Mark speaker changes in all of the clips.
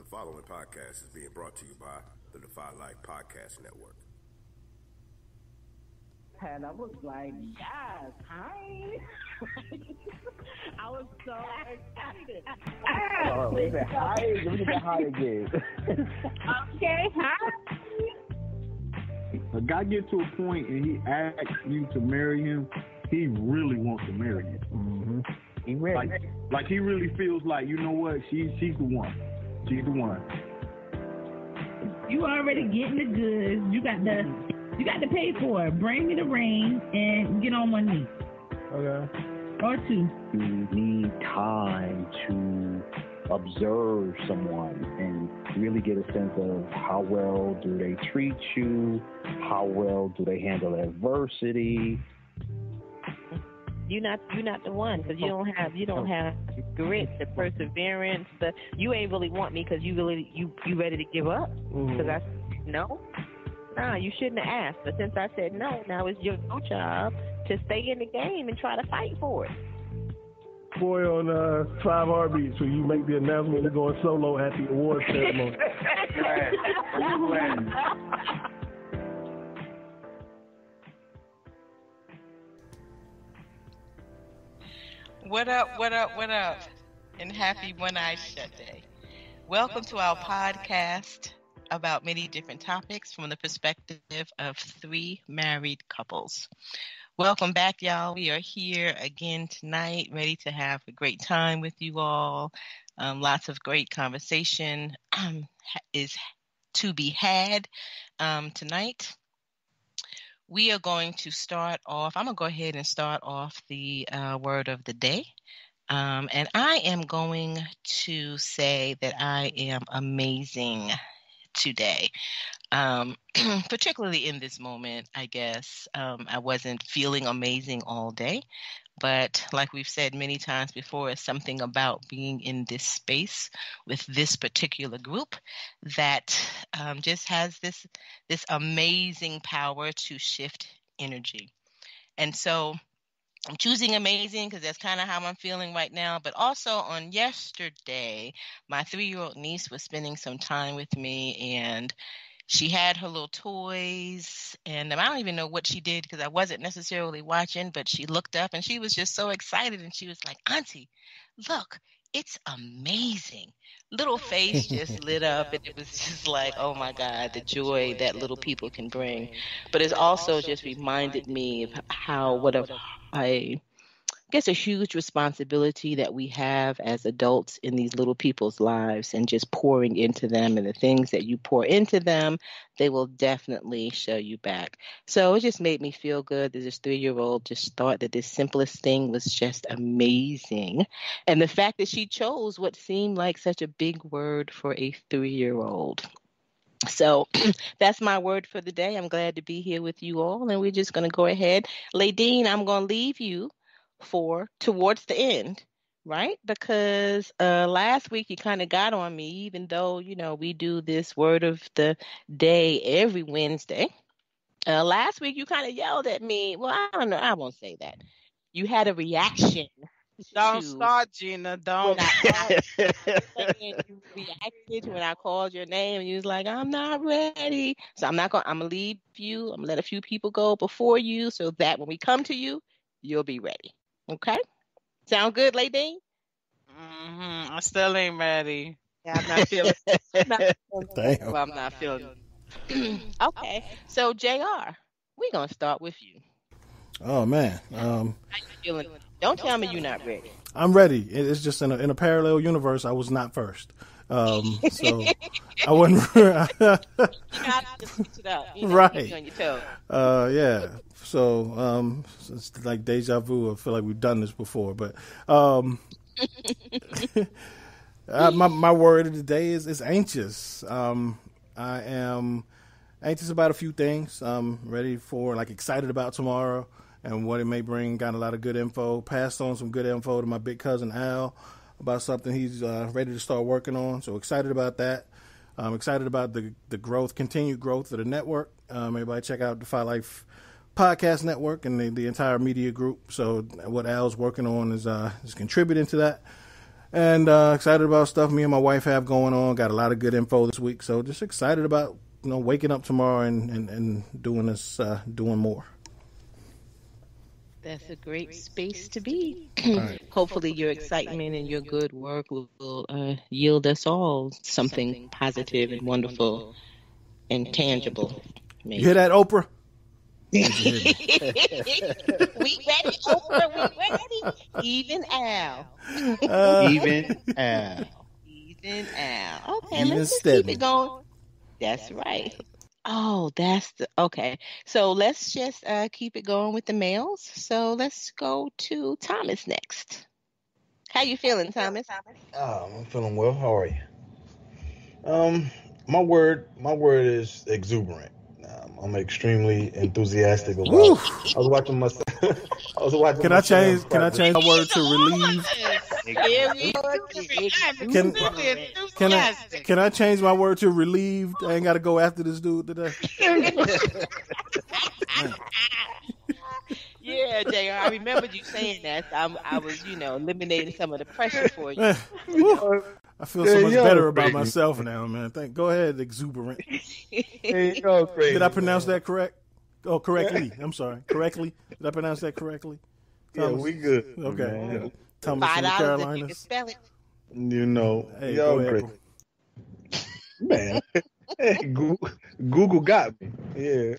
Speaker 1: following podcast is being brought to you by the Defy Life Podcast Network.
Speaker 2: And I was like, yes, hi. I was so excited.
Speaker 3: Oh, wait a minute. Hi. Let me get that hi again.
Speaker 2: Okay, hi.
Speaker 4: A guy get to a point and he asks you to marry him, he really wants to marry you.
Speaker 3: Mm-hmm. He ready.
Speaker 4: Like he really feels like, you know what, she's the one. She's the one.
Speaker 5: You already getting the goods. You got to pay for it. Bring me the ring and get on one knee.
Speaker 3: Okay.
Speaker 5: Or two.
Speaker 3: You need time to observe someone and really get a sense of how well do they treat you, how well do they handle adversity.
Speaker 6: You're not the one because you don't have grit, the perseverance. You ain't really want me because you ready to give up. Because I said no. Nah, you shouldn't have asked. But since I said no, now it's your job to stay in the game and try to fight for it.
Speaker 7: Boy on 5 Heartbeats when you make the announcement you're going solo at the awards ceremony.
Speaker 8: What up, and happy One Eye Shut Day. Welcome to our podcast about many different topics from the perspective of 3 married couples. Welcome back, y'all. We are here again tonight, ready to have a great time with you all. Lots of great conversation is to be had tonight. We are going to start off. I'm going to go ahead and start off the word of the day. And I am going to say that I am amazing today. Particularly in this moment, I guess. I wasn't feeling amazing all day. But like we've said many times before, it's something about being in this space with this particular group that just has this amazing power to shift energy. And so I'm choosing amazing because that's kind of how I'm feeling right now. But also on yesterday, my 3-year-old niece was spending some time with me, and she had her little toys, and I don't even know what she did because I wasn't necessarily watching, but she looked up and she was just so excited, and she was like, "Auntie, look, it's amazing." Little face just lit up, and it was just like, oh my God, the joy that little people can bring. But it's also just reminded me of a huge responsibility that we have as adults in these little people's lives, and just pouring into them, and the things that you pour into them, they will definitely show you back. So it just made me feel good that this 3-year-old just thought that this simplest thing was just amazing. And the fact that she chose what seemed like such a big word for a 3-year-old. So that's my word for the day. I'm glad to be here with you all, and we're just going to go ahead. Ladine, I'm going to leave you towards the end, right? Because last week you kind of got on me, even though, we do this word of the day every Wednesday. Last week you kind of yelled at me. Well, I don't know. I won't say that. You had a reaction. Don't start, Gina. Don't.
Speaker 6: You reacted when I called your name, and you was like, "I'm not ready." So I'm going to leave you. I'm going to let a few people go before you, so that when we come to you, you'll be ready. Okay? Sound good, Ladine?
Speaker 8: I still ain't ready.
Speaker 6: Yeah, I'm not feeling
Speaker 1: Damn.
Speaker 6: I'm not feeling Okay. So, JR, we're going to start with you.
Speaker 9: Oh, man.
Speaker 6: How you feeling? Don't tell me you're not ready.
Speaker 9: I'm ready. It's just in a parallel universe, I was not first. So I wasn't.
Speaker 6: You got to switch it up.
Speaker 9: Right.
Speaker 6: Keep you on your toes.
Speaker 9: Yeah. So it's like deja vu. I feel like we've done this before, but my word of the day is anxious. I am anxious about a few things. Ready for, excited about tomorrow and what it may bring. Got a lot of good info. Passed on some good info to my big cousin Al about something he's ready to start working on. So excited about that. I'm excited about the growth, continued growth of the network. Everybody check out Defy Life Podcast Network and the entire media group. So what Al's working on is contributing to that. And excited about stuff me and my wife have going on. Got a lot of good info this week. So just excited about, waking up tomorrow and doing this, doing more.
Speaker 8: That's a great space to be.
Speaker 9: Right.
Speaker 8: Hopefully your excitement and your good work will yield us all something positive and wonderful and tangible. Maybe.
Speaker 9: You hear that, Oprah?
Speaker 8: We ready, Oprah, we ready. Even Al.
Speaker 3: Even Al.
Speaker 8: Even Al. Okay,
Speaker 9: Even
Speaker 8: let's just
Speaker 9: Stedman.
Speaker 8: keep it going. That's right. Oh, okay. So let's just keep it going with the males. So let's go to Thomas next. How you feeling, Thomas?
Speaker 10: I'm feeling well. How are you? My word is exuberant. I'm extremely enthusiastic about. I was watching my.
Speaker 9: Can I change my word to relieved? Can I change my word to relieved? I ain't got to go after this dude today.
Speaker 8: Yeah, JR, I remembered you saying that. I was, eliminating some of the pressure for you.
Speaker 9: I feel so much better about myself now, man. Go ahead, exuberant.
Speaker 10: Hey, crazy,
Speaker 9: Did I pronounce that correct? Oh, correctly. I'm sorry. Correctly? Did I pronounce that correctly?
Speaker 10: Thomas? Yeah, we good.
Speaker 9: Okay.
Speaker 10: Man.
Speaker 9: Yeah. Thomas from the
Speaker 8: $5
Speaker 9: Carolinas.
Speaker 8: if you can spell it.
Speaker 9: Hey,
Speaker 10: y'all
Speaker 9: go ahead,
Speaker 10: crazy. Man, hey, Google got me. Yeah.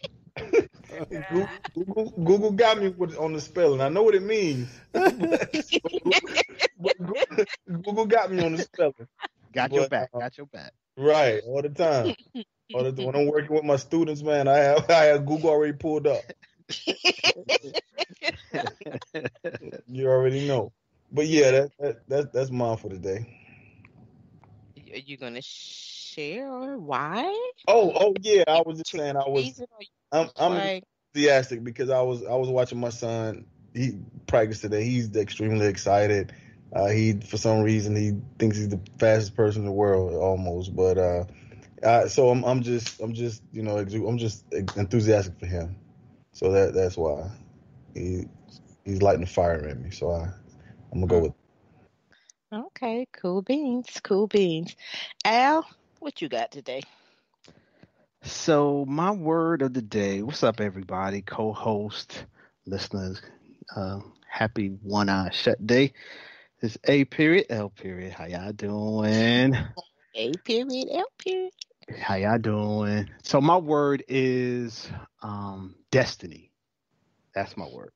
Speaker 10: Google got me on the spelling. I know what it means. but Google got me on the spelling.
Speaker 3: Got your back.
Speaker 10: Right, all the time. When I'm working with my students, man, I have Google already pulled up. You already know. But yeah, that's mine for today.
Speaker 8: Are you gonna share why?
Speaker 10: Oh yeah, I was just saying I'm enthusiastic because I was watching my son. He practiced today. He's extremely excited. For some reason he thinks he's the fastest person in the world almost. But so I'm just enthusiastic for him. So that's why he's lighting the fire in me. So I'm gonna go with.
Speaker 8: Okay, cool beans. Al, what you got today?
Speaker 3: So my word of the day. What's up, everybody? Co-host, listeners. Happy one-eye shut day. It's A period, L period. How y'all doing?
Speaker 8: A period, L period.
Speaker 3: How y'all doing? So my word is destiny. That's my word.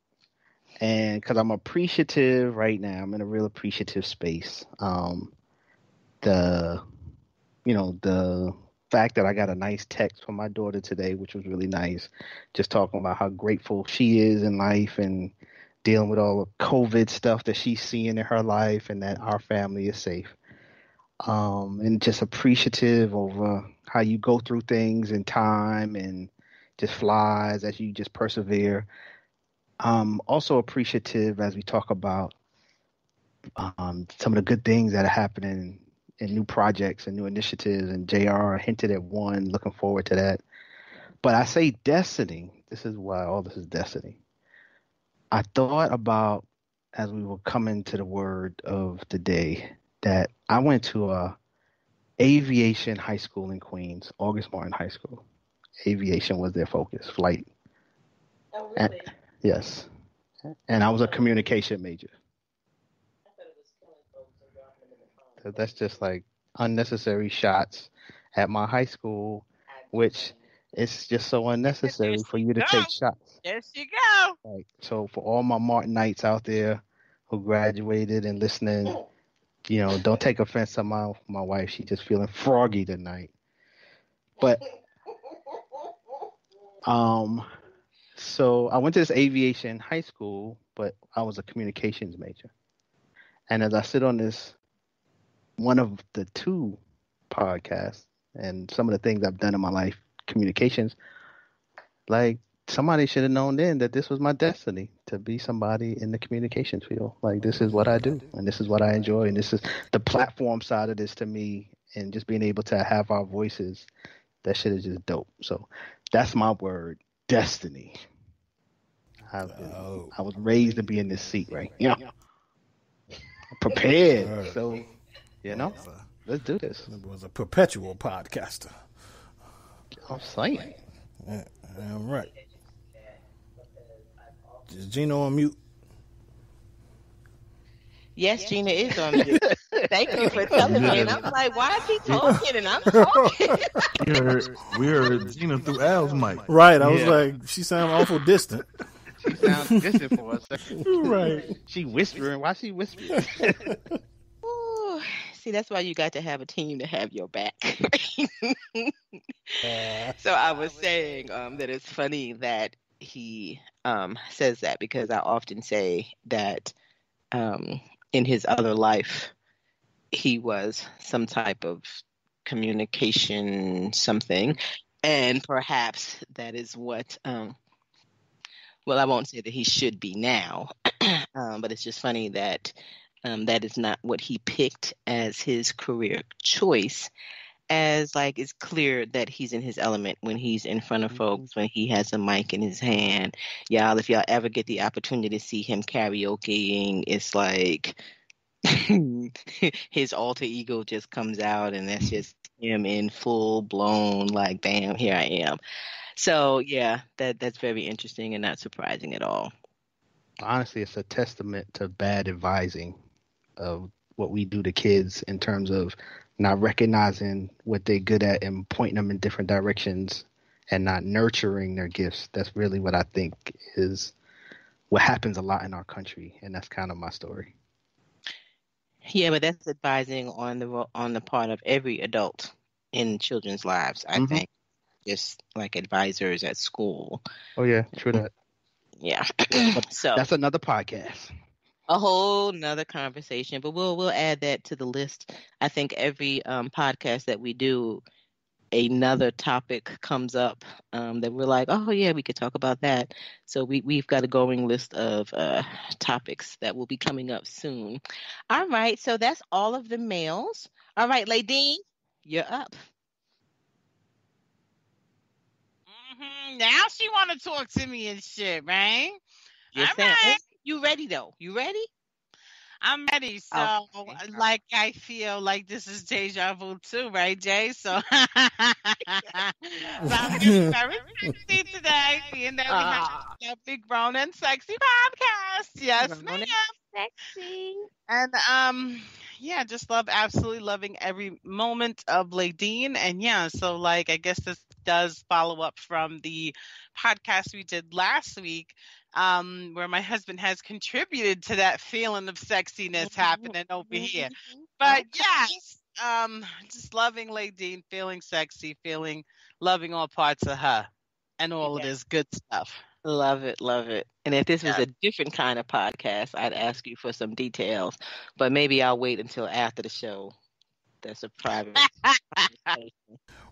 Speaker 3: And because I'm appreciative right now, I'm in a real appreciative space. The fact that I got a nice text from my daughter today, which was really nice, just talking about how grateful she is in life and dealing with all the COVID stuff that she's seeing in her life and that our family is safe. And just appreciative over how you go through things in time and just flies as you just persevere. Also appreciative as we talk about some of the good things that are happening in new projects and new initiatives, and JR hinted at one, looking forward to that. But I say destiny. This is why all this is destiny. I thought about, as we were coming to the word of the day, that I went to a aviation high school in Queens, August Martin High School. Aviation was their focus, flight.
Speaker 8: Oh, really?
Speaker 3: Yes. And I was a communication major. So that's just like unnecessary shots at my high school, which is just so unnecessary for you to take shots.
Speaker 8: Yes, you go.
Speaker 3: Right. So for all my Martinites out there who graduated and listening, don't take offense to my wife. She's just feeling froggy tonight. But so I went to this aviation high school, but I was a communications major. And as I sit on this, one of the two podcasts and some of the things I've done in my life, communications, like somebody should have known then that this was my destiny to be somebody in the communications field. Like this is what I do and this is what I enjoy. And this is the platform side of this to me, and just being able to have our voices. That shit is just dope. So that's my word, destiny. I was raised to be in this seat, right?
Speaker 11: prepared. So, let's do this.
Speaker 9: It was a perpetual podcaster.
Speaker 11: I'm saying.
Speaker 9: Yeah, all right. Is Gina on mute?
Speaker 8: Yes, Gina is on mute. Thank you for telling me. And I'm like, why is he talking? And I'm talking.
Speaker 4: we heard Gina through Al's mic.
Speaker 9: Right. I was like, she sounds awful distant.
Speaker 11: She sounds distant for a second.
Speaker 9: Right.
Speaker 11: She whispering. Why she whispering?
Speaker 8: Ooh, see, that's why you got to have a team to have your back. So I was saying that it's funny that he says that, because I often say that in his other life, he was some type of communication something. And perhaps that is what, well, I won't say that he should be now, but it's just funny that that is not what he picked as his career choice. As like, it's clear that he's in his element when he's in front of folks, when he has a mic in his hand. Y'all, if y'all ever get the opportunity to see him karaokeing, it's like his alter ego just comes out, and that's just him in full blown, like, bam, here I am. So yeah, that's very interesting and not surprising at all.
Speaker 11: Honestly, it's a testament to bad advising of what we do to kids in terms of not recognizing what they're good at and pointing them in different directions and not nurturing their gifts. That's really what I think is what happens a lot in our country, and that's kind of my story.
Speaker 8: Yeah, but that's advising on the part of every adult in children's lives, I think. Just like advisors at school.
Speaker 11: Oh yeah, true that.
Speaker 8: Yeah. So
Speaker 11: that's another podcast.
Speaker 8: A whole nother conversation, but we'll add that to the list. I think every podcast that we do, another topic comes up that we're like, oh yeah, we could talk about that. So we've got a going list of topics that will be coming up soon. All right, so that's all of the mails. All right, Ladine, you're up.
Speaker 12: Now she want to talk to me and shit, right?
Speaker 8: Yes,
Speaker 12: all right.
Speaker 8: You ready though? You ready?
Speaker 12: I'm ready. So, like, I feel like this is deja vu too, right, Jay? So, I'm very sexy today, being that we have a big grown and sexy podcast. Yes, ma'am.
Speaker 8: Sexy.
Speaker 12: And yeah, just absolutely loving every moment of Ladine. And yeah, so like, I guess this does follow up from the podcast we did last week, where my husband has contributed to that feeling of sexiness happening over here. But yes, just loving Ladine, feeling sexy, loving all parts of her and all of this good stuff.
Speaker 8: Love it, love it. And if this was a different kind of podcast, I'd ask you for some details, but maybe I'll wait until after the show. That's a private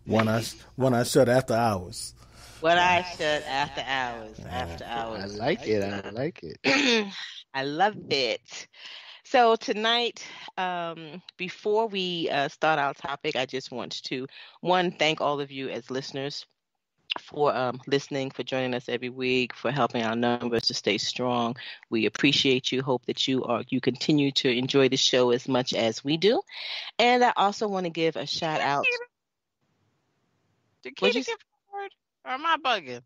Speaker 9: One I shut after hours.
Speaker 8: What I shut after hours. After hours.
Speaker 11: I like it. I like it.
Speaker 8: I love it. So tonight, before we start our topic, I just want to, thank all of you as listeners for listening, for joining us every week, for helping our numbers to stay strong. We appreciate you. Hope that you continue to enjoy the show as much as we do. And I also want to give a shout out.
Speaker 12: Did Chiquita give a word? Or am I bugging?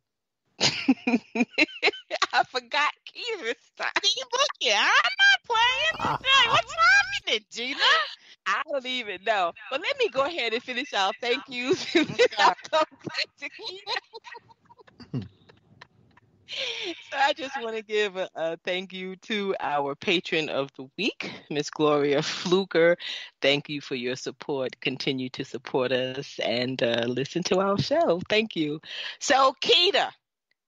Speaker 8: I forgot Keita this time.
Speaker 12: Look, I'm not playing. What's happening, Gina?
Speaker 8: I don't even know. But let me go ahead and finish our thank yous. So I just want to give a thank you to our patron of the week, Miss Gloria Fluker. Thank you for your support. Continue to support us and listen to our show. Thank you. So, Keita,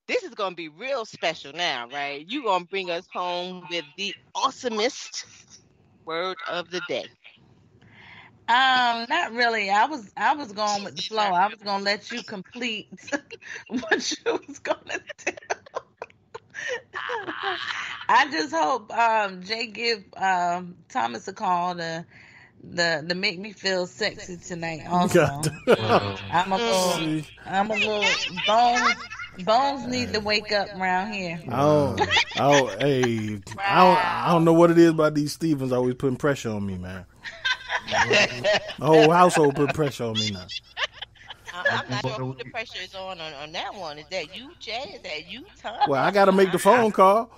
Speaker 8: this is going to be real special now, right? You're going to bring us home with the awesomest word of the day.
Speaker 5: Not really. I was going with the flow. I was going to let you complete what you was going to do. I just hope Jay give Thomas a call to make me feel sexy tonight. Also, I'm a little
Speaker 13: Bones need to wake up around here.
Speaker 9: I don't know what it is about these Stevens always putting pressure on me, man. The whole household putting pressure on me now.
Speaker 8: I'm not sure who the pressure is on that one. Is that you, Jay? Is that you, Tom?
Speaker 9: Well, I got to make the phone call.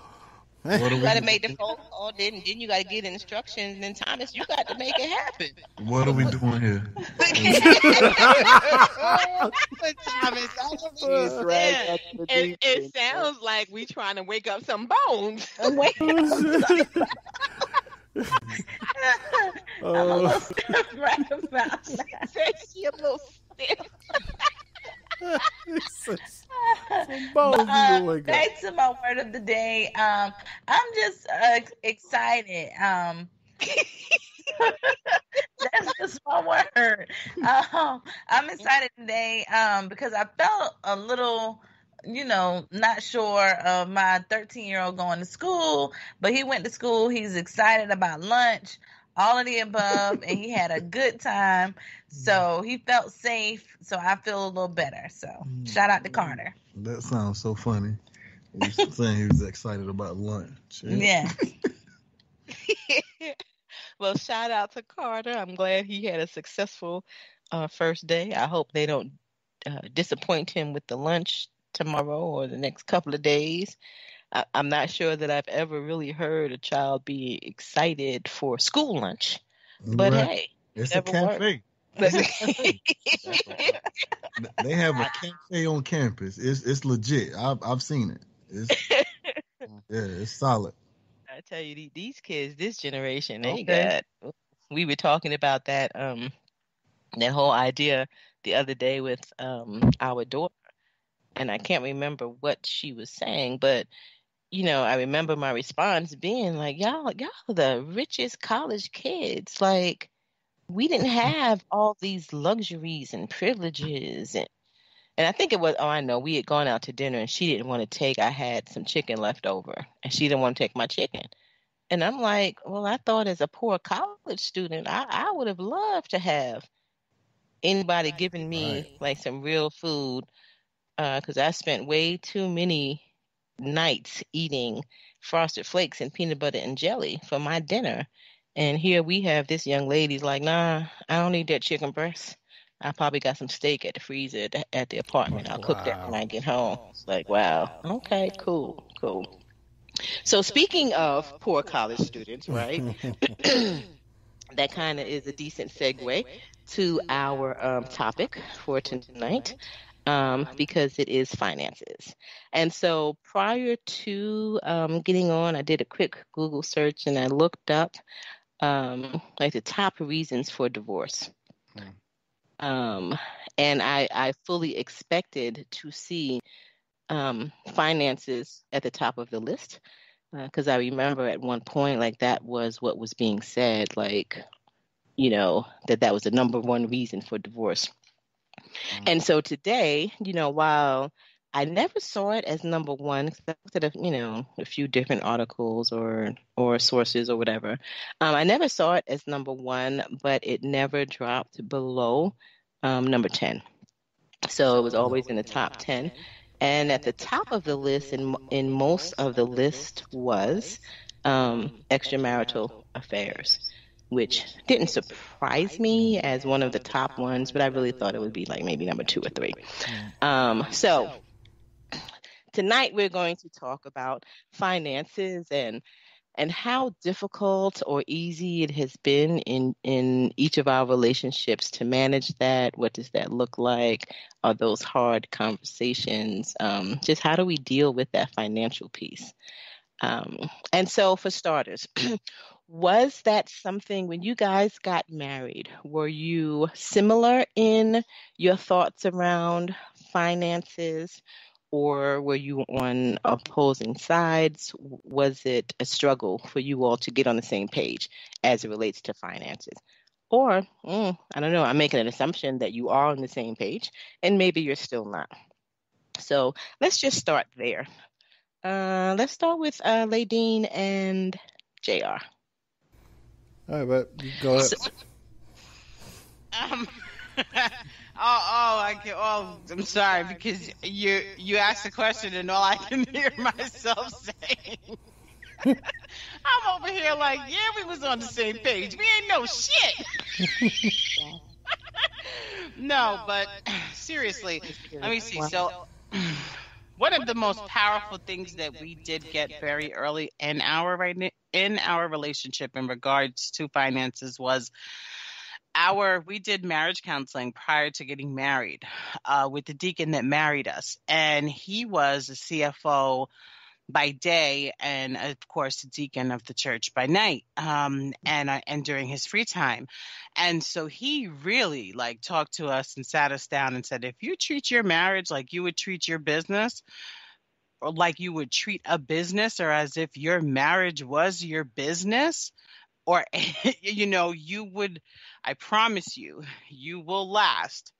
Speaker 8: You got to make the phone call, then you got to get instructions, and then Thomas, you got to make it happen.
Speaker 10: What are we doing here?
Speaker 6: Thomas, it sounds like we trying to wake up some bones.
Speaker 13: I'm a little stiff right about that.
Speaker 6: She a little stiff.
Speaker 13: Back to my word of the day. I'm just excited. That's just my word. I'm excited today because I felt a little, not sure of my 13-year-old going to school, but he went to school. He's excited about lunch, all of the above, and he had a good time. So he felt safe. So I feel a little better. So shout out to Carter.
Speaker 10: That sounds so funny. He's saying he was excited about lunch.
Speaker 13: Yeah.
Speaker 8: Well, shout out to Carter. I'm glad he had a successful first day. I hope they don't disappoint him with the lunch tomorrow or the next couple of days. I'm not sure that I've ever really heard a child be excited for school lunch. But hey,
Speaker 10: it's a cafe. They have a cafe on campus. It's legit. I've seen it. It's solid.
Speaker 8: I tell you, these kids, this generation, they got. We were talking about that that whole idea the other day with our daughter, and I can't remember what she was saying, but I remember my response being like, y'all are the richest college kids. Like, we didn't have all these luxuries and privileges. And I think it was, I know, we had gone out to dinner and she didn't want to take, I had some chicken left over and she didn't want to take my chicken. And I'm like, well, I thought as a poor college student, I would have loved to have anybody giving me like some real food because I spent way too many nights eating Frosted Flakes and peanut butter and jelly for my dinner. And here we have this young lady's like, nah, I don't need that chicken breast. I probably got some steak at the freezer at the apartment. I'll cook that when I get home. It's like, wow. Okay, cool. So speaking of poor college students, right? That kind of is a decent segue to our topic for tonight. Because it is finances. And so prior to getting on, I did a quick Google search and I looked up like the top reasons for divorce. And I fully expected to see finances at the top of the list because I remember at one point like that was what was being said, like, that was the number one reason for divorce. And so today, while I never saw it as number one, because I looked at a few different articles or sources or whatever, I never saw it as number one, but it never dropped below number 10. So it was always in the top 10. And at the top of the list, in most of the list, was extramarital affairs, which didn't surprise me as one of the top ones, but I really thought it would be like maybe number 2 or 3. So tonight we're going to talk about finances and how difficult or easy it has been in each of our relationships to manage that. What does that look like? Are those hard conversations? Just how do we deal with that financial piece? And so for starters, was that something when you guys got married, were you similar in your thoughts around finances, or were you on opposing sides? Was it a struggle for you all to get on the same page as it relates to finances? Or, I don't know, I'm making an assumption that you are on the same page and maybe you're still not. So let's just start there. Let's start with Ladine and JR.
Speaker 9: All right, but go ahead.
Speaker 12: I'm sorry, because you asked the question and all I can hear myself saying. I'm over here like, yeah, we was on the same page. We ain't no shit. No, but seriously, let me see. So one of the most powerful things that we did get very early in our relationship in regards to finances was we did marriage counseling prior to getting married with the deacon that married us. And he was a CFO by day and, of course, the deacon of the church by night and during his free time. And so he really talked to us and sat us down and said, if you treat your marriage like you would treat your business, or like you would treat a business, or as if your marriage was your business, or, you would, I promise you, you will last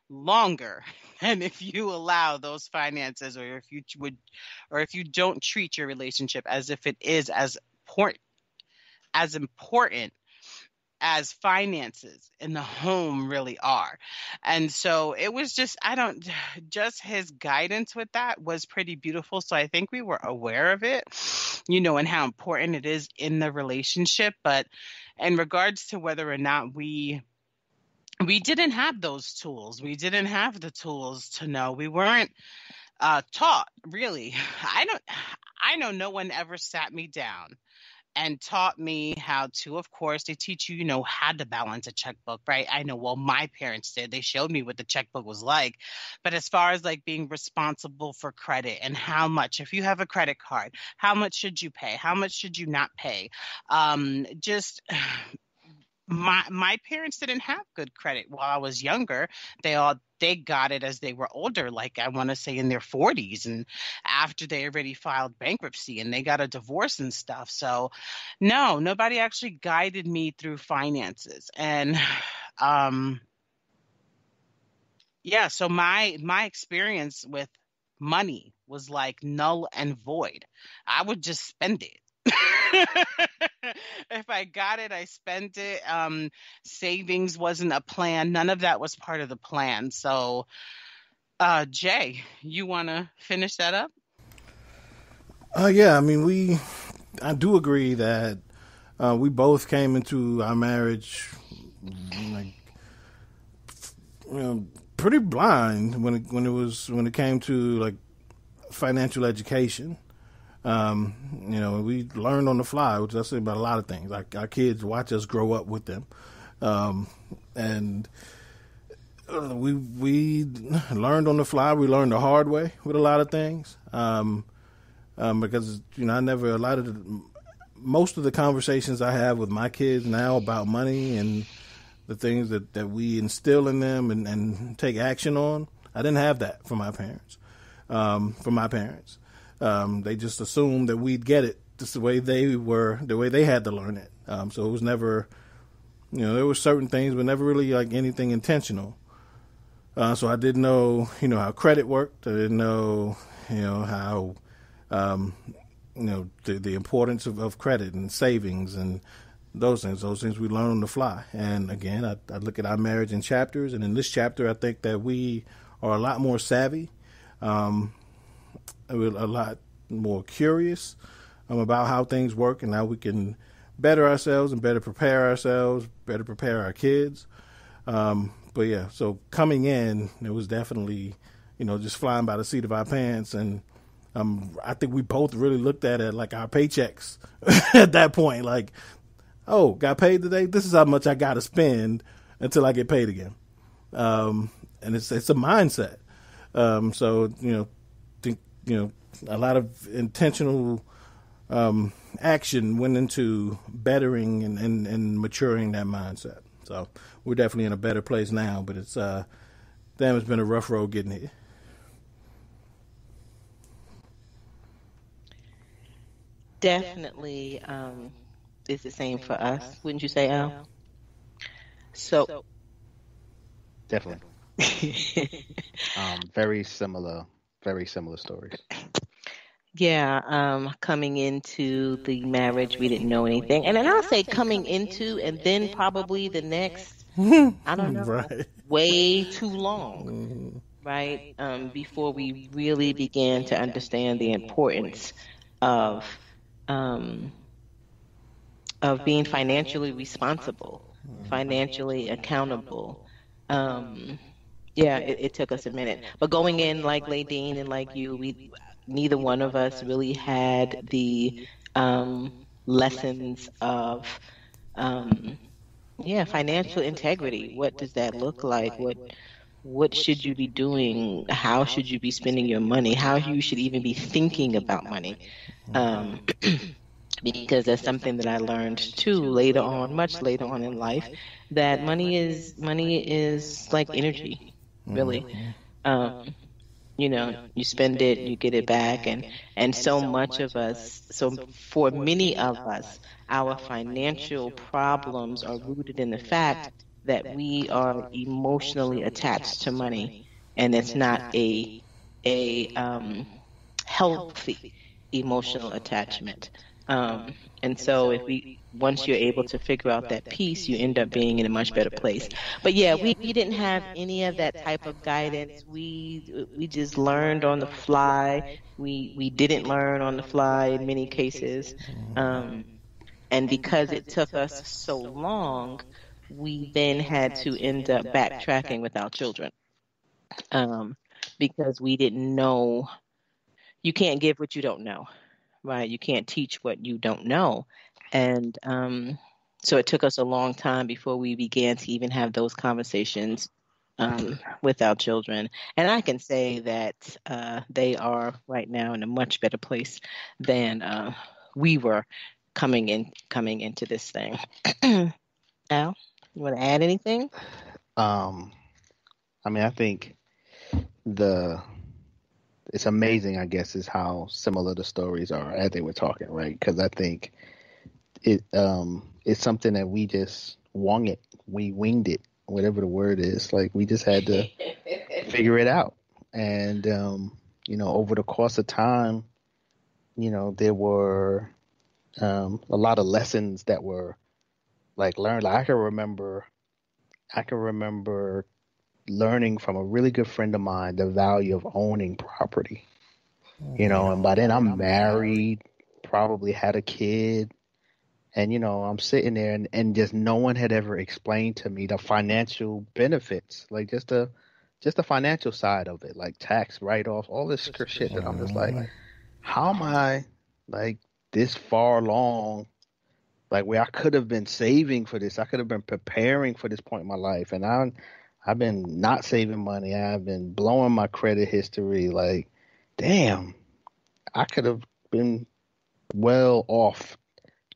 Speaker 12: longer than if you allow those finances, or if you don't treat your relationship as if it is as important as finances in the home really are. And so it was just his guidance with that was pretty beautiful. So I think we were aware of it, and how important it is in the relationship. But in regards to whether or not we didn't have those tools. We didn't have the tools to know. We weren't taught, really. I know no one ever sat me down and taught me how to, of course, they teach you, how to balance a checkbook, right? I know, well, my parents did. They showed me what the checkbook was like. But as far as being responsible for credit and how much, if you have a credit card, how much should you pay? How much should you not pay? My parents didn't have good credit while I was younger. They got it as they were older, I want to say in their 40s, and after they already filed bankruptcy and they got a divorce and stuff. So no, nobody actually guided me through finances. And so my experience with money was null and void. I would just spend it. If I got it, I spent it. Savings wasn't a plan. None of that was part of the plan. So, Jay, you want to finish that up?
Speaker 9: Yeah, I do agree that we both came into our marriage pretty blind when it came to financial education. We learned on the fly, which I say about a lot of things. Our kids watch us grow up with them. And we learned on the fly. We learned the hard way with a lot of things. Because, most of the conversations I have with my kids now about money and the things that we instill in them and take action on, I didn't have that from my parents. They just assumed that we'd get it just the way they had to learn it. So it was never, there were certain things, but never really anything intentional. So I didn't know, how credit worked. I didn't know, how, the importance of credit and savings and those things we learn on the fly. And again, I look at our marriage in chapters, and in this chapter, I think that we are a lot more savvy. We're a lot more curious about how things work and how we can better ourselves and better prepare ourselves, better prepare our kids. But yeah, so coming in, it was definitely, just flying by the seat of our pants. And I think we both really looked at it our paychecks at that point. Oh, got paid today? This is how much I got to spend until I get paid again. And it's a mindset. So, a lot of intentional action went into bettering and maturing that mindset. So we're definitely in a better place now, but it's been a rough road getting here.
Speaker 8: Definitely it's the same for us, wouldn't you say, Al? So
Speaker 11: definitely. Very similar stories.
Speaker 8: Coming into the marriage, we didn't know anything. And then I'll say coming into, and then probably the next, I don't know,
Speaker 9: right.
Speaker 8: way too long, right? Before we really began to understand the importance of being financially responsible, financially accountable. It took us a minute. But going in like Ladine and like you, neither one of us really had the lessons of financial integrity. What does that look like? What should you be doing? How should you be spending your money? How you should even be thinking about money? Because that's something that I learned too later on, much later on in life, that money is like energy, really. You spend it, you get it back, and so much of us, so for many of us, our financial problems are rooted in the fact that we are emotionally attached to money, and it's not a healthy emotional attachment. And so once you're able to figure out that piece, you end up being in a much better place. But we didn't have any of that type of guidance. We just learned on the fly. We didn't learn on the fly in many cases. And because it took us so long, we then had to end up backtracking with our children. Because we didn't know, you can't give what you don't know. Right, you can't teach what you don't know, and so it took us a long time before we began to even have those conversations with our children. And I can say that they are right now in a much better place than we were coming into this thing. Al, you want to add anything?
Speaker 11: I think it's amazing, I guess, is how similar the stories are as they were talking, right? Because I think it's something that we just we winged it, whatever the word is. Like, we just had to figure it out. And, over the course of time, there were a lot of lessons that were like learned. Like, I can remember learning from a really good friend of mine the value of owning property, and by then I'm married, probably had a kid, and I'm sitting there and just no one had ever explained to me the financial benefits, like just the financial side of it, like tax write-offs, all this shit that I'm just like, how am I like this far along, like where I could have been saving for this, I could have been preparing for this point in my life, and I've been not saving money. I've been blowing my credit history. Like, damn, I could have been well off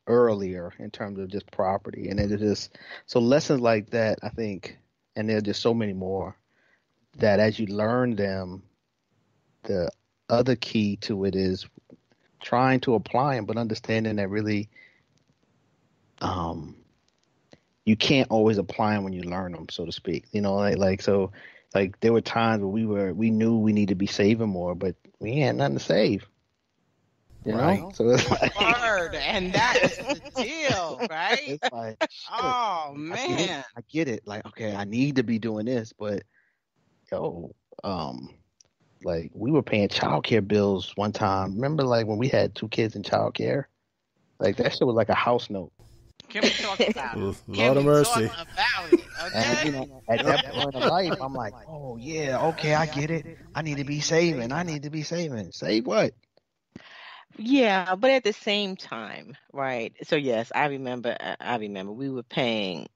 Speaker 11: earlier in terms of just property. And it just, so lessons like that, I think, and there are just so many more, that as you learn them, the other key to it is trying to apply them, but understanding that really, you can't always apply them when you learn them, so to speak. So there were times where we knew we needed to be saving more, but we had nothing to save.
Speaker 12: Right.
Speaker 11: So it's like,
Speaker 12: word, and that is the deal, right?
Speaker 11: It's like,
Speaker 12: oh man,
Speaker 11: I get it. Like, okay, I need to be doing this, but like we were paying childcare bills one time. Remember, like when we had 2 kids in childcare, like that shit was like a house note.
Speaker 12: Can we talk about it?
Speaker 9: Lord of mercy.
Speaker 11: And at that point in life, I'm like, oh yeah, okay, I get it. I need to be saving. Save what?
Speaker 8: Yeah, but at the same time, right? So yes, I remember we were paying,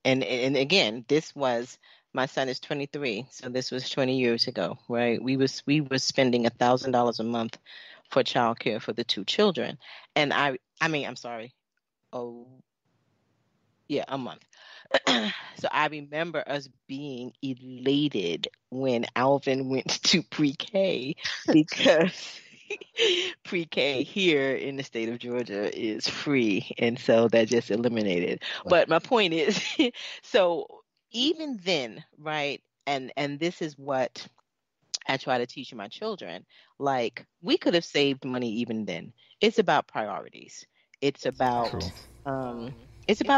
Speaker 8: and again, this was, my son is 23, so this was 20 years ago, right? We were spending $1,000 a month for childcare for the 2 children, and I'm sorry, a month. So I remember us being elated when Alvin went to pre-K, because pre-K here in the state of Georgia is free, and so that just eliminated. But my point is, so even then, right, and this is what I try to teach my children. Like, we could have saved money even then. It's about priorities. It's about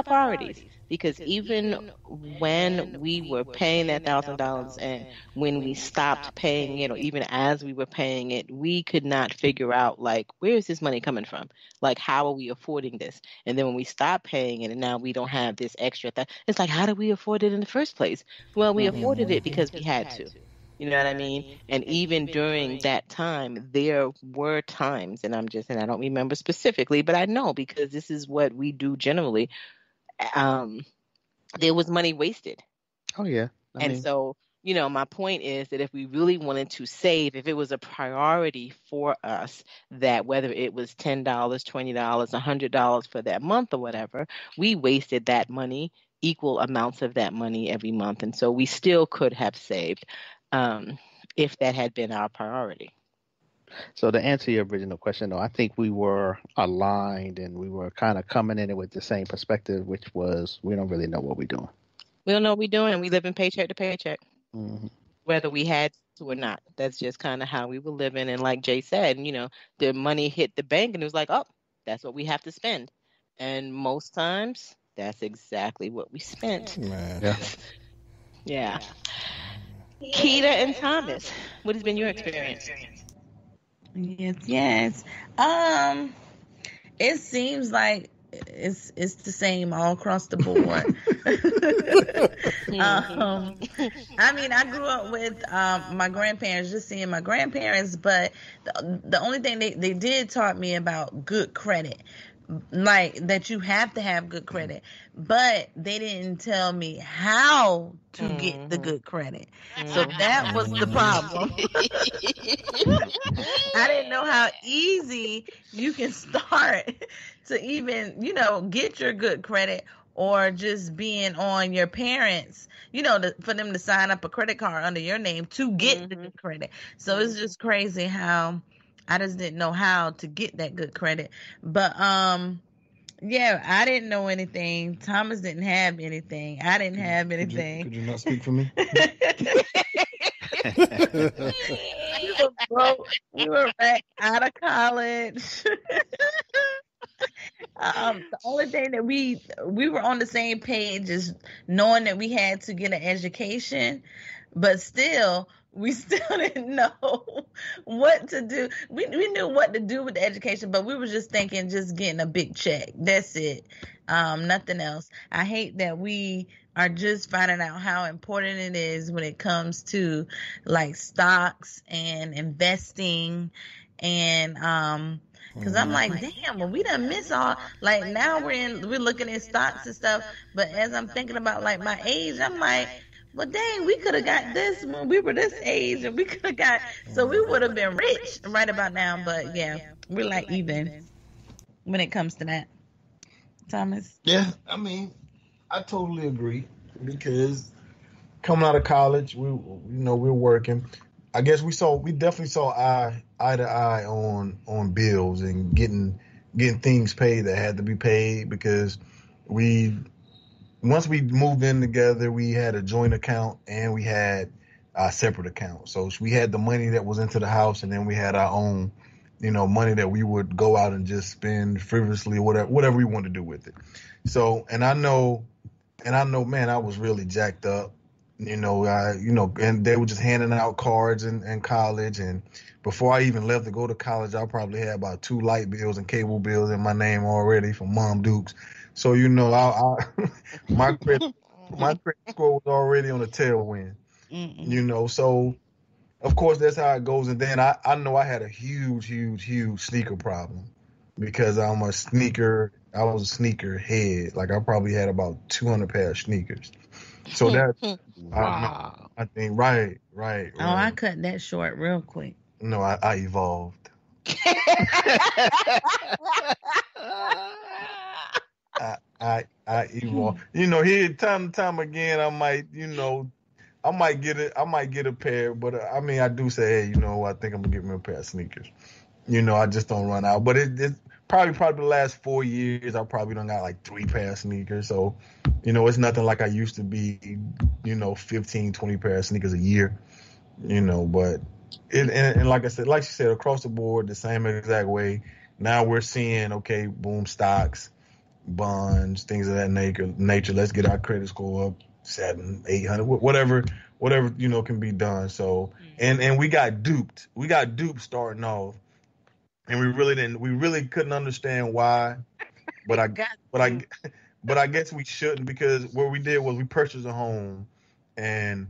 Speaker 8: priorities, because even when we were paying that $1,000 and when we stopped paying it, or even as we were paying it, we could not figure out, like, where is this money coming from? Like, how are we affording this? And then when we stop paying it and now we don't have this extra, it's like, how did we afford it in the first place? Well, we afforded it because we had to. You know what I mean? And even during that time, there were times, and I don't remember specifically, but I know because this is what we do generally. There was money wasted.
Speaker 11: Oh, yeah.
Speaker 8: So, my point is that if we really wanted to save, if it was a priority for us, that whether it was $10, $20, $100 for that month or whatever, we wasted that money, equal amounts of that money every month. And so we still could have saved. If that had been our priority.
Speaker 11: So to answer your original question, though, I think we were aligned and we were kind of coming in it with the same perspective, which was we don't really know what we're doing.
Speaker 8: We don't know what we're doing, and we live in paycheck to paycheck, whether we had to or not. That's just kind of how we were living. And like Jay said, the money hit the bank, and it was like, oh, that's what we have to spend. And most times, that's exactly what we spent.
Speaker 9: Man.
Speaker 8: Yeah. Keita and Thomas, what has been your experience?
Speaker 13: Yes. It seems like it's the same all across the board. I grew up with my grandparents, just seeing my grandparents, but the only thing they did taught me about good credit. Like that you have to have good credit, but they didn't tell me how to get the good credit. So that was the problem. I didn't know how easy you can start to even, get your good credit, or just being on your parents, for them to sign up a credit card under your name to get the good credit. So it's just crazy how I just didn't know how to get that good credit. But, I didn't know anything. Thomas didn't have anything. I didn't have anything.
Speaker 10: Could you not speak for me?
Speaker 13: We were broke. We were right out of college. The only thing that we were on the same page is knowing that we had to get an education, but still, we still didn't know what to do. We knew what to do with the education, but we were just thinking just getting a big check. That's it. Nothing else. I hate that we are just finding out how important it is when it comes to like stocks and investing, and because I'm like, damn, well, we done miss all, like now we're looking at stocks and stuff, but as I'm thinking about like my age, I'm like, well, dang, we could have got this when we were this age, and we could have got, so we would have been rich right about now. But yeah, we're like even when it comes to that. Thomas?
Speaker 10: Yeah, I totally agree, because coming out of college, we're working. I guess we definitely saw eye to eye on bills and getting things paid that had to be paid, because once we moved in together, we had a joint account and we had a separate account. So we had the money that was into the house, and then we had our own, money that we would go out and just spend frivolously, whatever we wanted to do with it. So, and I know, man, I was really jacked up, and they were just handing out cards in college. And before I even left to go to college, I probably had about 2 light bills and cable bills in my name already from Mom Dukes. So, my credit score was already on a tailwind, so of course that's how it goes. And then I know I had a huge sneaker problem, because I was a sneaker head. Like I probably had about 200 pair of sneakers. So that's, wow. I think, right.
Speaker 13: Oh, I cut that short real quick.
Speaker 10: No, I evolved. I evolve. Here time and time again, I might get a pair, but I do say, hey, I think I'm gonna get me a pair of sneakers. I just don't run out. But it's probably the last 4 years, I probably done got like 3 pair of sneakers. So, it's nothing like I used to be, 15, 20 pair of sneakers a year. But And like I said, like she said, across the board, the same exact way. Now we're seeing, okay, boom, stocks, bonds, things of that nature. Let's get our credit score up 700, 800, whatever, can be done. So, and we got duped. We got duped starting off, and we really couldn't understand why. But I guess we shouldn't, because what we did was we purchased a home, and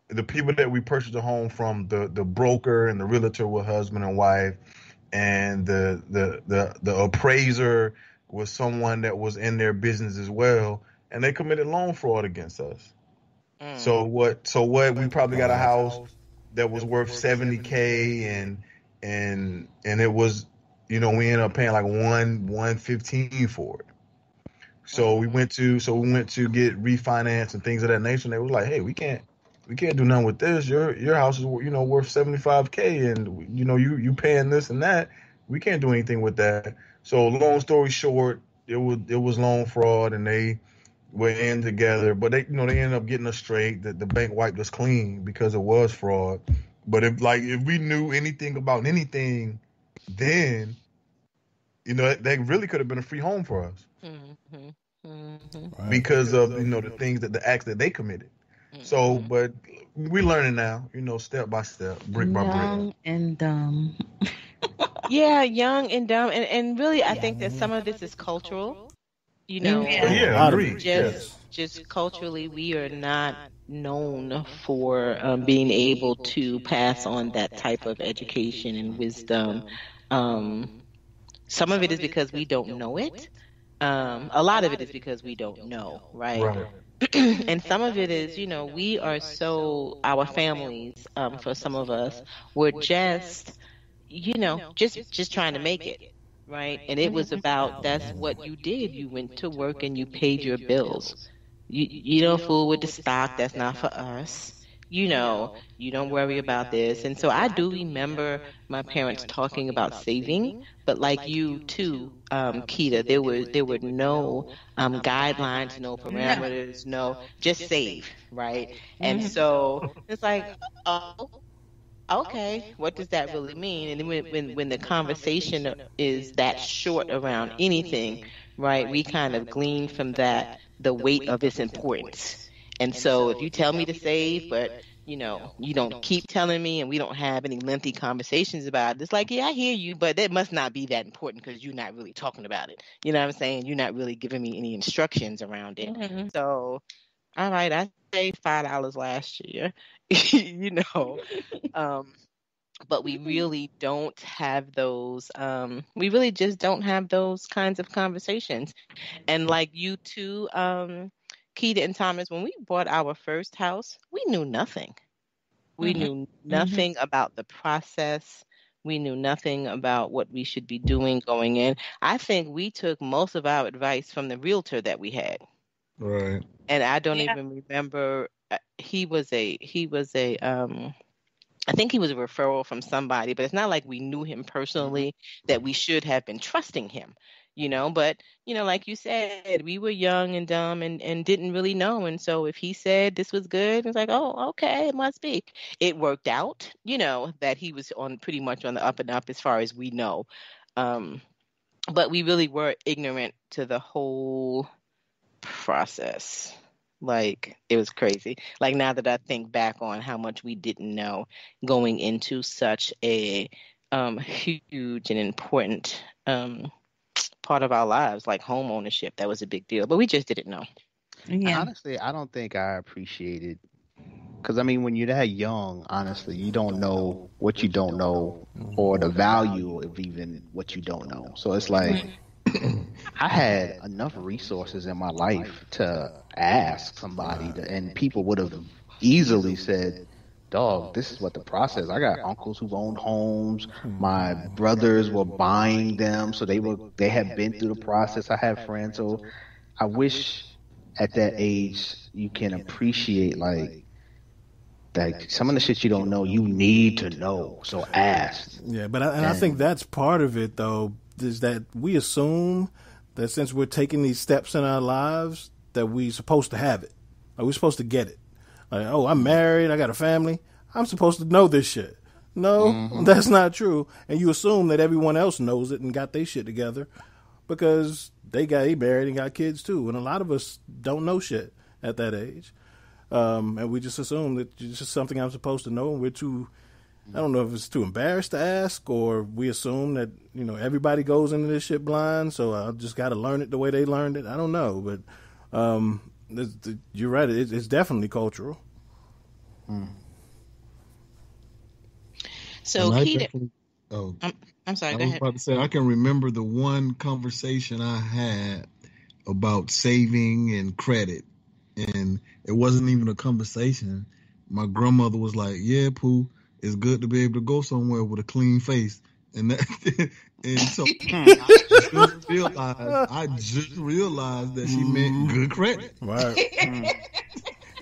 Speaker 10: the people that we purchased a home from, the broker and the realtor were husband and wife, and the appraiser was someone that was in their business as well, and they committed loan fraud against us. So what we probably got a house that was worth $70K, and it was, we ended up paying like $115 for it. So we went to get refinanced and things of that nature, and they were like, hey, we can't do nothing with this. Your house is, worth $75K, and you paying this and that. We can't do anything with that. So long story short, it was loan fraud, and they were in together, but they ended up getting us straight. That the bank wiped us clean because it was fraud. But if we knew anything about anything, then they really could have been a free home for us. Because of the things the acts that they committed. So, but we're learning now, step by step, brick by brick.
Speaker 13: Young and dumb.
Speaker 8: Yeah, young and dumb, and really, I think that some of this is cultural.
Speaker 10: I agree.
Speaker 8: Just culturally, we are not known for being able to pass on that type of education and wisdom. Some of it is because we don't know it. A lot of it is because we don't know, right? And some of it is, we are our families, for some of us, were just trying to make it, right? And it was about, that's what you did. You went to work and you paid your bills. You don't fool with the stock. That's not for us. You don't worry about this. And so I do remember my parents talking about saving, but like you too, Kita, there were no guidelines, no parameters, no, just save, right? And so it's like, oh, okay, what does that really mean? And when the conversation is that short around anything, right, we kind of glean from that the weight of its importance. And so if you tell me to save, but you don't keep telling me, and we don't have any lengthy conversations about it, it's like, yeah, I hear you, but it must not be that important because you're not really talking about it. You know what I'm saying? You're not really giving me any instructions around it. So, all right, I saved $5 last year, but we really don't have those. We really just don't have those kinds of conversations. And like you too, Keita and Thomas, when we bought our first house, we knew nothing. We knew nothing about the process. We knew nothing about what we should be doing going in. I think we took most of our advice from the realtor that we had.
Speaker 10: Right.
Speaker 8: And I don't even remember. He was a I think he was a referral from somebody, but it's not like we knew him personally that we should have been trusting him. But, like you said, we were young and dumb and didn't really know. And so if he said this was good, it's like, oh, okay, it must be. It worked out, that he was pretty much on the up and up as far as we know. But we really were ignorant to the whole process. Like, it was crazy. Like, now that I think back on how much we didn't know going into such a huge and important part of our lives, like home ownership, that was a big deal, but we just didn't know.
Speaker 11: Yeah. Honestly, I don't think I appreciated, because when you're that young, honestly, you don't know what you don't know, or the value of even what you don't know. So it's like, I had enough resources in my life to ask somebody, and people would have easily said, dog, this is what the process. I got uncles who've owned homes. My brothers were buying them, so they had been through the process. I had friends. So I wish at that age you can appreciate like some of the shit you don't know, you need to know. So ask.
Speaker 9: Yeah, but I think that's part of it though, is that we assume that since we're taking these steps in our lives that we're supposed to have it. Like, we're supposed to get it. Like, oh, I'm married, I got a family, I'm supposed to know this shit. No, that's not true. And you assume that everyone else knows it and got their shit together because they married and got kids too. And a lot of us don't know shit at that age. And we just assume that it's just something I'm supposed to know. And we're too, I don't know if it's too embarrassed to ask, or we assume that, everybody goes into this shit blind. So I just got to learn it the way they learned it. I don't know. But you're right. It's definitely cultural.
Speaker 8: So, Keita, I'm sorry, go ahead.
Speaker 14: I was about to say, I can remember the one conversation I had about saving and credit. And it wasn't even a conversation. My grandmother was like, yeah, Pooh, it's good to be able to go somewhere with a clean face. And that, and so I just realized that she meant good credit.
Speaker 9: Right.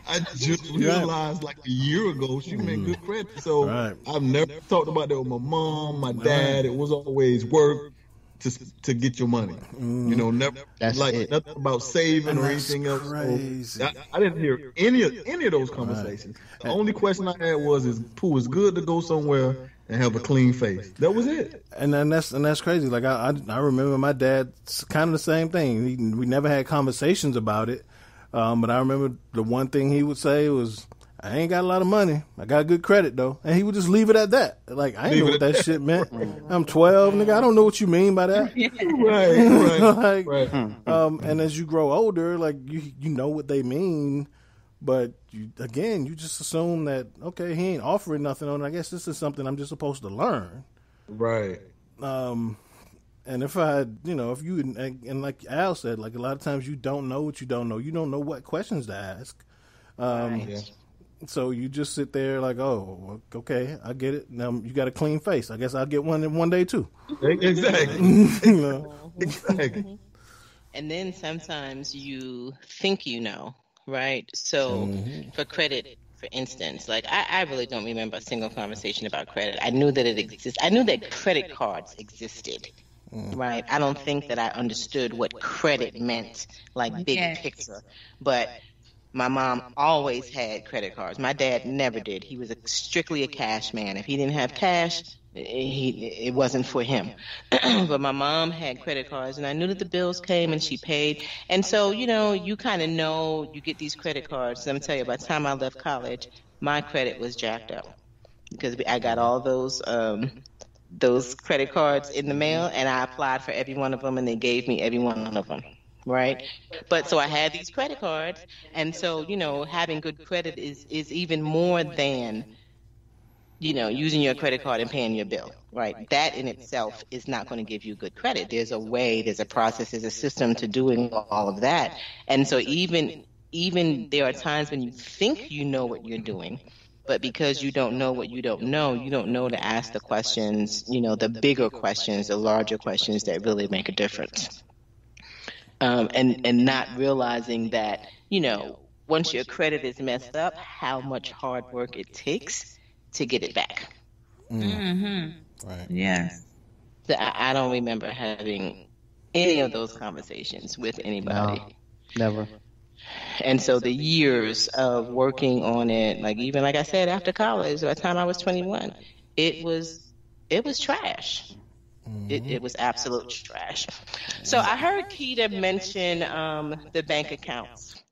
Speaker 14: I just realized like a year ago she meant good credit. So I've never talked about that with my mom, my dad. It was always work to get your money. Never nothing about saving or anything else. So I didn't hear any of those conversations. The only question I had was, Pooh, it's good to go somewhere and have a clean face. That was it.
Speaker 9: And that's crazy. Like I remember my dad's kind of the same thing. We never had conversations about it. But I remember the one thing he would say was, I ain't got a lot of money. I got good credit, though. And he would just leave it at that. Like, I ain't know what that shit meant. I'm 12, nigga. I don't know what you mean by that. Right. And as you grow older, like, you know what they mean. But, you just assume that, okay, he ain't offering nothing on it. I guess this is something I'm just supposed to learn.
Speaker 14: Right.
Speaker 9: And if I had, if you, and like Al said, like a lot of times you don't know what you don't know. You don't know what questions to ask. So you just sit there like, oh, okay, I get it. Now you got a clean face. I guess I'll get one in one day too.
Speaker 14: Exactly.
Speaker 9: Exactly.
Speaker 8: And then sometimes you think right? So for credit, for instance, like I really don't remember a single conversation about credit. I knew that it exists. I knew that credit cards existed. Right. I don't think that I understood what credit meant, like big picture. But my mom always had credit cards. My dad never did. He was strictly a cash man. If he didn't have cash, it wasn't for him. But my mom had credit cards, and I knew that the bills came and she paid. And so, you kind of know you get these credit cards. Let me tell you, by the time I left college, my credit was jacked up because I got all those credit cards in the mail, and I applied for every one of them, and they gave me every one of them, right? But so I had these credit cards, and so, having good credit is even more than, using your credit card and paying your bill, right? That in itself is not going to give you good credit. There's a way, there's a process, there's a system to doing all of that. And so even there are times when you think you know what you're doing, but because you don't know what you don't know to ask the questions, the bigger questions, the larger questions that really make a difference. And not realizing that, once your credit is messed up, how much hard work it takes to get it back.
Speaker 9: Right.
Speaker 13: Yes.
Speaker 8: So I don't remember having any of those conversations with anybody.
Speaker 11: No, never.
Speaker 8: And so the years of working on it, like I said, after college, by the time I was 21, it was trash. It was absolute trash. So I heard Keita mention the bank accounts.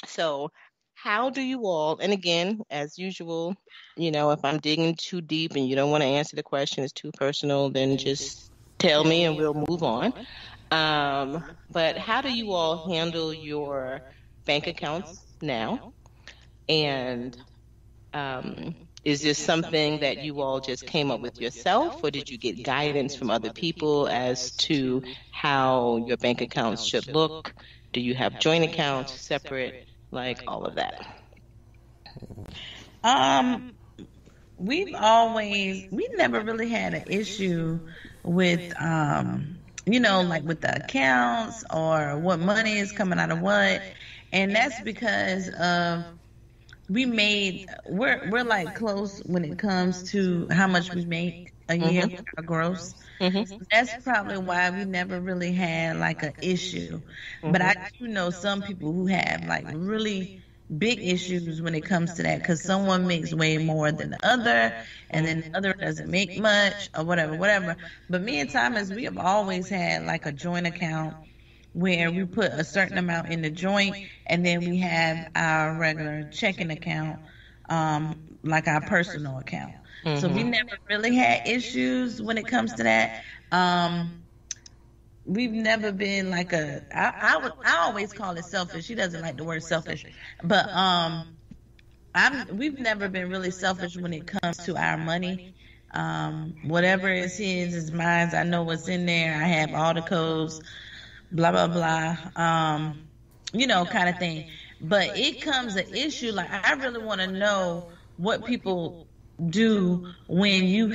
Speaker 8: So how do you all, and again, as usual, if I'm digging too deep and you don't want to answer the question, it's too personal, then just tell me and we'll move on. But how do you all handle your bank accounts now? And is this something that you all just came up with yourself, or did you get guidance from other people as to how your bank accounts should look? Do you have joint accounts, separate, like all of that?
Speaker 13: We never really had an issue with like with the accounts or what money is coming out of what. And that's because we're like close when it comes to how much we make a year, our gross. That's probably why we never really had like an issue. But I do know some people who have like really big issues when it comes to that, because someone makes way more than the other, and then the other doesn't make much or whatever. But me and Thomas, we have always had like a joint account where we put a certain amount in the joint, and then we have our regular checking account, like our personal account. So we never really had issues when it comes to that. We've never been like I always call it selfish. She doesn't like the word selfish, but we've never been really selfish when it comes to our money. Whatever is his is mine. I know what's in there. I have all the codes, blah blah blah. Kind of thing. But it comes an issue. Like, I really want to know what people do when you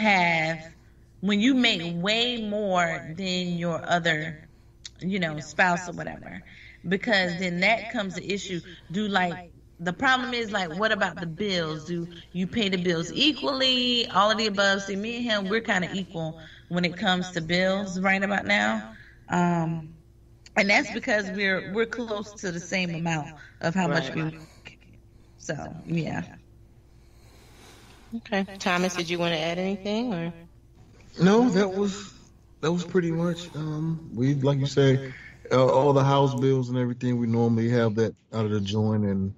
Speaker 13: make way more than your other, spouse or whatever, because then that comes the issue. The problem is, like, what about the bills? Do you pay the bills equally? All of the above. See, me and him, we're kind of equal when it comes to bills right about now. And that's because we're close to the same amount of how much we make. So, yeah.
Speaker 8: Okay. Thomas, did you want to add anything, or?
Speaker 14: No, that was pretty much. We, like you say, all the house bills and everything, we normally have that out of the joint, and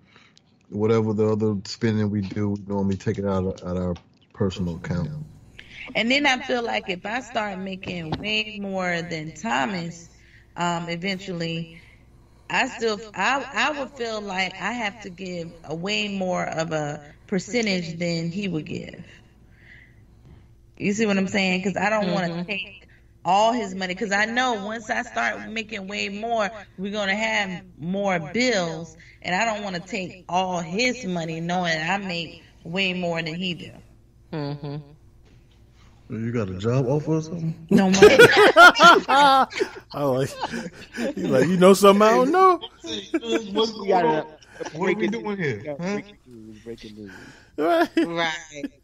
Speaker 14: whatever the other spending we do, we normally take it out of our personal account.
Speaker 13: And then I feel like if I start making way more than Thomas, eventually, I would feel like I have to give a way more of a percentage than he would give. You see what I'm saying? Because I don't want to take all his money. Because I know once I start making way more, we're going to have more bills. And I don't want to take all his money knowing I make way more than he do.
Speaker 8: Mm-hmm.
Speaker 14: You got a job offer or something?
Speaker 13: No money.
Speaker 9: You know something I don't know?
Speaker 14: What are we doing here?
Speaker 11: Breaking news.
Speaker 9: Right.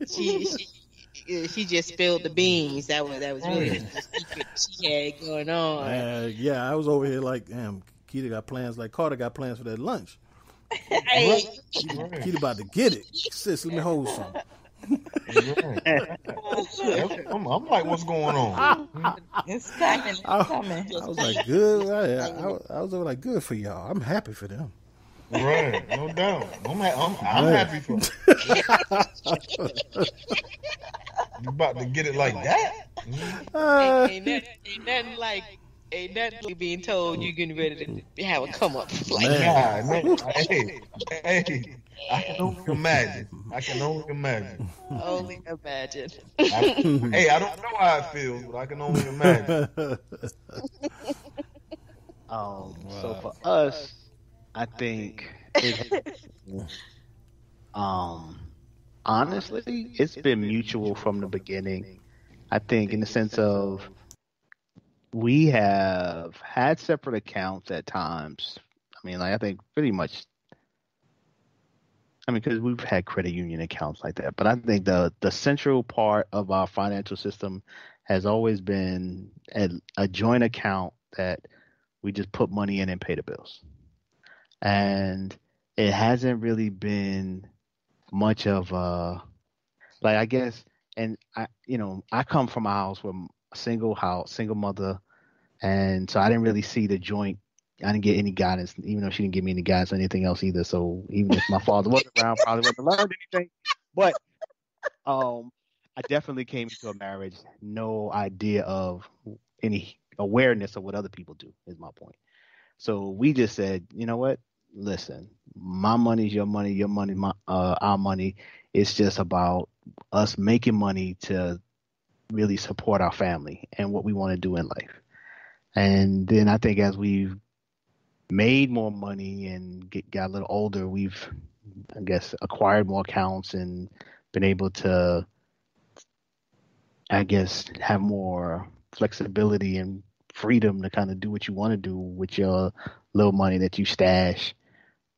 Speaker 8: She just spilled the beans. That was really the secret she had going on.
Speaker 9: I was over here like, damn, Chiquita got plans. Like Carter got plans for that lunch. Chiquita about to get it. Sis, let me hold some.
Speaker 14: I'm like, what's going on?
Speaker 13: It's coming.
Speaker 9: I was like, good. I was over like, good for y'all. I'm happy for them.
Speaker 14: Right, no doubt. I'm happy for them. You about to get it like that?
Speaker 8: Ain't nothing like being told you're getting ready to have a come up. Like,
Speaker 14: hey, I can only imagine.
Speaker 8: Only imagine.
Speaker 14: I don't know how it feels, but I can only imagine.
Speaker 11: So for us, I think honestly, it's been mutual from the beginning. I think in the sense of we have had separate accounts at times. I mean, like, I think pretty much, because we've had credit union accounts like that. But I think the central part of our financial system has always been a joint account that we just put money in and pay the bills. And it hasn't really been much of a, like, I guess, and I come from a house with a single mother, and so I didn't really see the joint. I didn't get any guidance, even though she didn't give me any guidance or anything else either. So even if my father wasn't around, probably wouldn't have learned anything. But I definitely came into a marriage, no idea of any awareness of what other people do, is my point. So we just said, you know what? Listen, my money's your money, your money, our money. It's just about us making money to really support our family and what we want to do in life. And then I think as we've made more money and got a little older, we've, I guess, acquired more accounts and been able to, I guess, have more flexibility and freedom to kind of do what you want to do with your little money that you stash.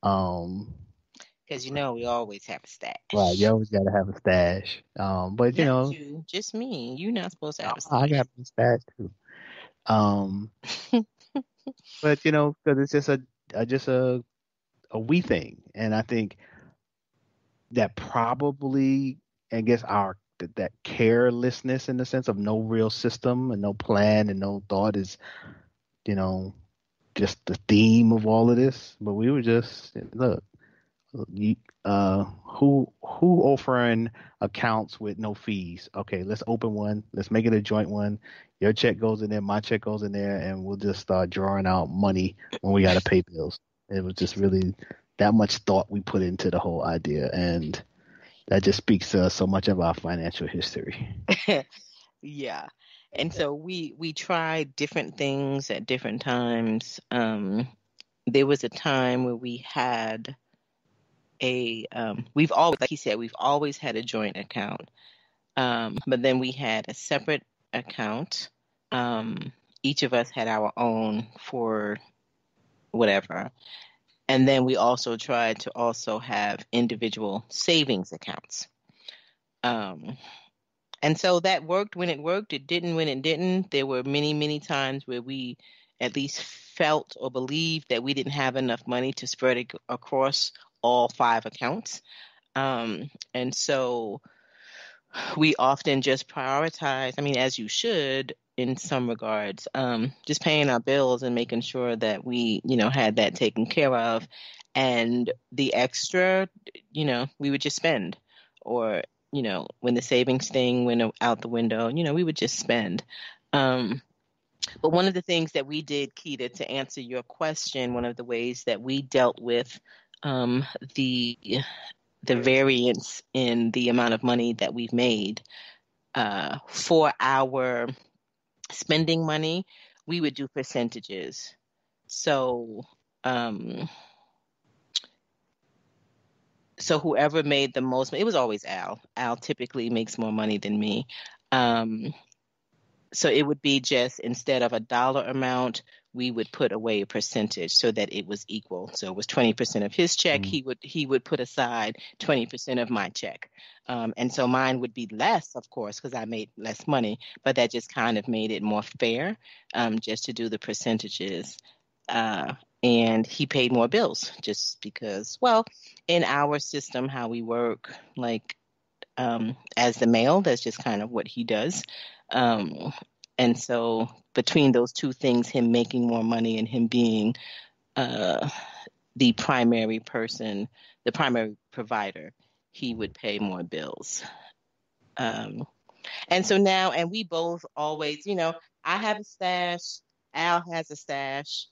Speaker 8: Because we always have a stash.
Speaker 11: Right, you always got to have a stash. But
Speaker 8: you, just me. You're not supposed to have a stash.
Speaker 11: I got a stash too. But because it's just a a we thing. And I think that probably, I guess, that carelessness in the sense of no real system and no plan and no thought is, just the theme of all of this. But we were just, look, who offering accounts with no fees? Okay, let's open one. Let's make it a joint one. Your check goes in there, my check goes in there, and we'll just start drawing out money when we got to pay bills. It was just really that much thought we put into the whole idea, and that just speaks to so much of our financial history.
Speaker 8: Yeah. And so we tried different things at different times. There was a time where we had we've always, like he said, we've always had a joint account. But then we had a separate account. Each of us had our own for whatever. And then we also tried to also have individual savings accounts. And so that worked when it worked. It didn't when it didn't. There were many, many times where we at least felt or believed that we didn't have enough money to spread it across all 5 accounts. And so we often just prioritize, as you should in some regards, just paying our bills and making sure that we, had that taken care of. And the extra, we would just spend. Or, when the savings thing went out the window, we would just spend. But one of the things that we did, Keita, to answer your question, one of the ways that we dealt with the variance in the amount of money that we've made for our spending money, we would do percentages. So whoever made the most, it was always Al. Al typically makes more money than me. So it would be just, instead of a dollar amount, we would put away a percentage so that it was equal. So it was 20% of his check. He would put aside 20% of my check. And so mine would be less, of course, because I made less money, but that just kind of made it more fair, just to do the percentages. And he paid more bills just because, well, in our system, how we work, like, as the male, that's just kind of what he does. And so between those two things, him making more money and him being the primary person, the primary provider, he would pay more bills. And so now, and we both always, I have a stash, Al has a stash.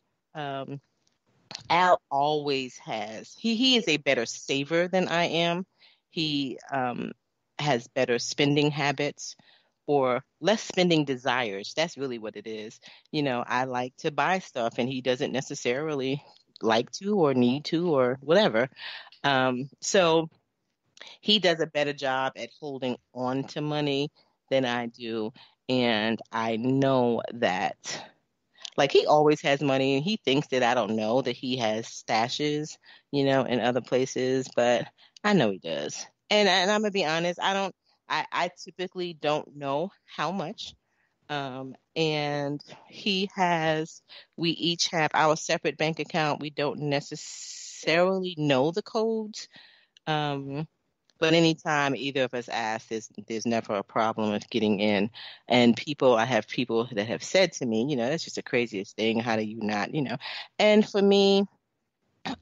Speaker 8: Al always has, he is a better saver than I am. He has better spending habits, or less spending desires. That's really what it is. I like to buy stuff and he doesn't necessarily like to or need to or whatever. So he does a better job at holding on to money than I do. And I know that, like, he always has money and he thinks that I don't know that he has stashes, in other places, but I know he does. And I'm going to be honest, I typically don't know how much. And we each have our separate bank account. We don't necessarily know the codes. But anytime either of us ask, there's never a problem of getting in. And I have people that have said to me, that's just the craziest thing. How do you not, And for me,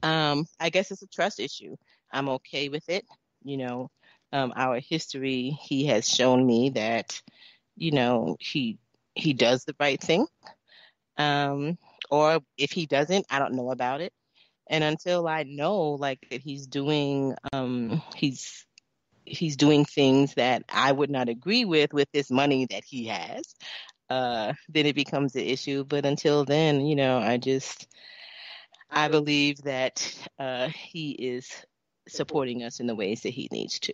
Speaker 8: I guess it's a trust issue. I'm okay with it. Our history, he has shown me that, he does the right thing. Or if he doesn't, I don't know about it. And until I know, like, that he's doing things that I would not agree with this money that he has, then it becomes an issue. But until then, I believe that he is supporting us in the ways that he needs to.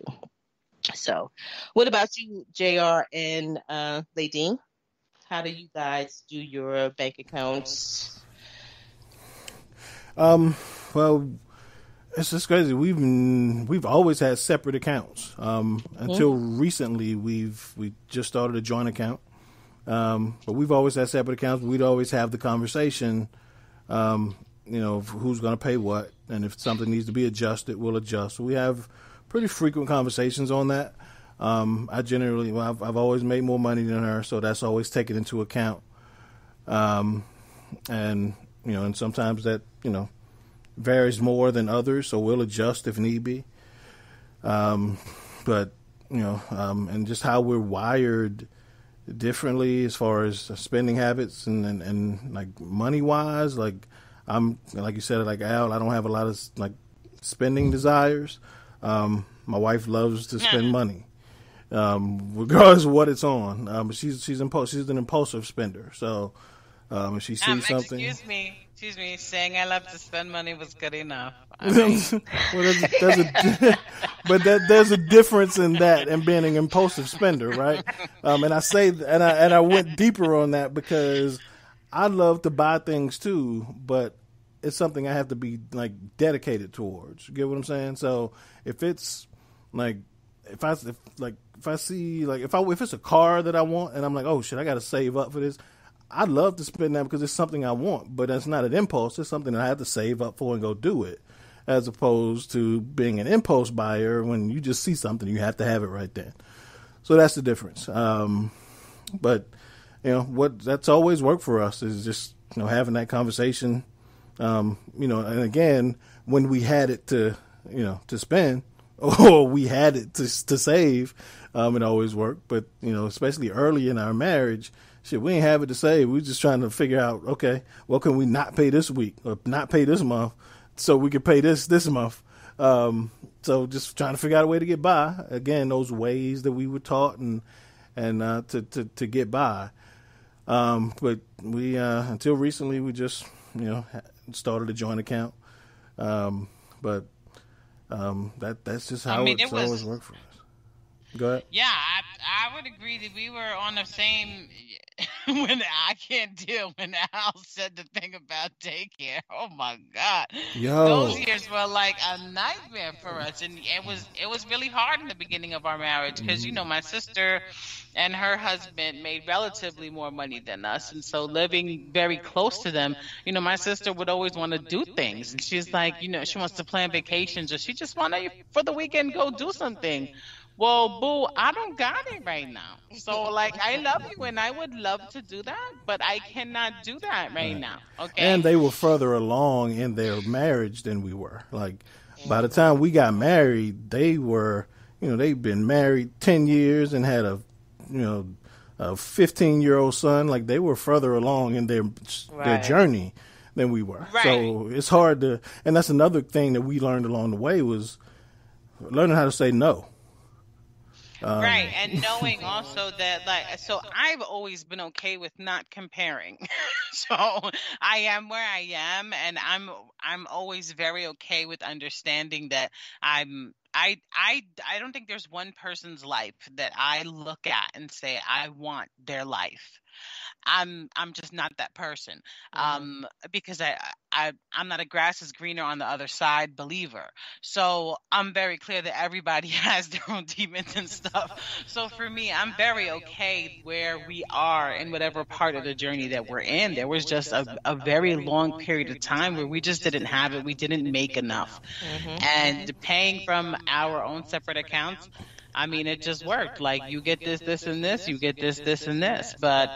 Speaker 8: So, what about you, JR and Ladine? How do you guys do your bank accounts?
Speaker 9: Well, it's just crazy. We've always had separate accounts. Until recently, we just started a joint account. But we've always had separate accounts. We'd always have the conversation. who's going to pay what, and if something needs to be adjusted, we'll adjust. We have pretty frequent conversations on that. I've always made more money than her, so that's always taken into account. And sometimes that, varies more than others, so we'll adjust if need be. But, and just how we're wired differently as far as spending habits and like money wise, like like you said, like Al, I don't have a lot of like spending desires. My wife loves to spend money, regardless of what it's on. But she's an impulsive spender. So if she sees something,
Speaker 12: excuse me, saying I love to spend money was good enough.
Speaker 9: There's a difference in that and being an impulsive spender, right? And I went deeper on that because I love to buy things too, but it's something I have to be like dedicated towards. You get what I'm saying? So if it's like if it's a car that I want and I'm like, oh shit, I got to save up for this. I'd love to spend that because it's something I want, but that's not an impulse. It's something that I have to save up for and go do it, as opposed to being an impulse buyer when you just see something, you have to have it right then. So that's the difference. But that's always worked for us is just having that conversation. And again, when we had it to spend or we had it to save, it always worked. But especially early in our marriage. Shit, we ain't have it to save. We were just trying to figure out, okay, what can we not pay this week or not pay this month so we could pay this month. So just trying to figure out a way to get by. Again, those ways that we were taught and to get by. But we until recently we just started a joint account. But that's just how it's always worked for us. Go ahead.
Speaker 12: Yeah, I would agree that we were on the same. When I can't deal when Al said the thing about daycare. Oh my God, those years were like a nightmare for us, and it was really hard in the beginning of our marriage because my sister and her husband made relatively more money than us, and so living very close to them, my sister would always want to do things, and she's like, she wants to plan vacations, or she just want to for the weekend go do something. Well, boo, I don't got it right now. So, I love you, and I would love to do that, but I cannot do that right now. Okay.
Speaker 9: And they were further along in their marriage than we were. Like, by the time we got married, they were, they'd been married 10 years and had a 15-year-old son. Like, they were further along in their journey than we were. Right. So it's hard to, and that's another thing that we learned along the way was learning how to say no.
Speaker 12: Right, and knowing also that, so I've always been okay with not comparing. So I am where I am, and I'm always very okay with understanding that I don't think there's one person's life that I look at and say I want their life. I'm just not that person, because I'm not a grass is greener on the other side believer. So I'm very clear that everybody has their own demons and stuff. So for me, I'm very okay where we are in whatever part of the journey that we're in. There was just a very long period of time where we just didn't have it. We didn't make enough. And paying from our own separate accounts, I mean, it just worked. Like, you get this, and this, you get this, and this. But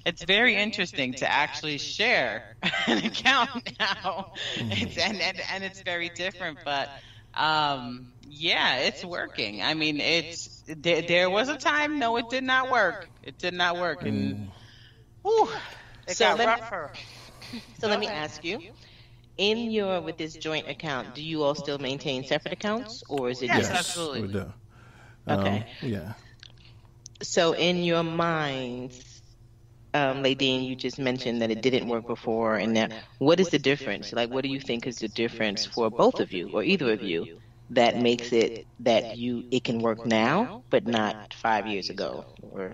Speaker 12: it's very interesting to actually share an account now. And it's very different. But, yeah, it's working. I mean, there was a time, no, it did not work. It did not work. And, whew, it got rougher.
Speaker 8: So let me ask you. With this joint account, do you all still maintain separate accounts, or is it
Speaker 12: yes,
Speaker 8: just...
Speaker 12: absolutely.
Speaker 9: We do.
Speaker 8: Okay.
Speaker 9: Yeah.
Speaker 8: So in your minds, Ladine, you just mentioned that it didn't work before, and now what is the difference? Like, what do you think is the difference for both of you, or either of you, that makes it that it can work now, but not 5 years ago? Or...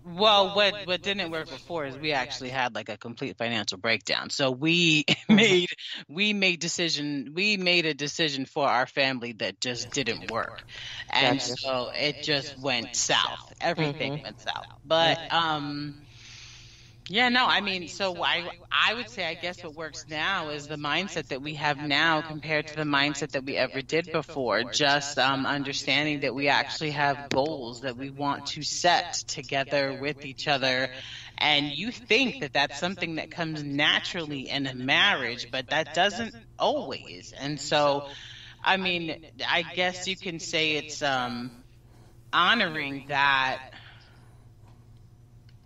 Speaker 12: Well, what didn't work before is we actually had like a complete financial breakdown. So we made a decision for our family that just didn't work. And so it just went south. Everything went south. But Yeah, no, I mean, so I would say, I guess what works now is the mindset that we have now compared to the mindset that we ever did before. Just understanding that we actually have goals that we want to set together with each other. And you think that that's something that comes naturally in a marriage, but that doesn't always. And so, I mean, I guess you can say it's honoring that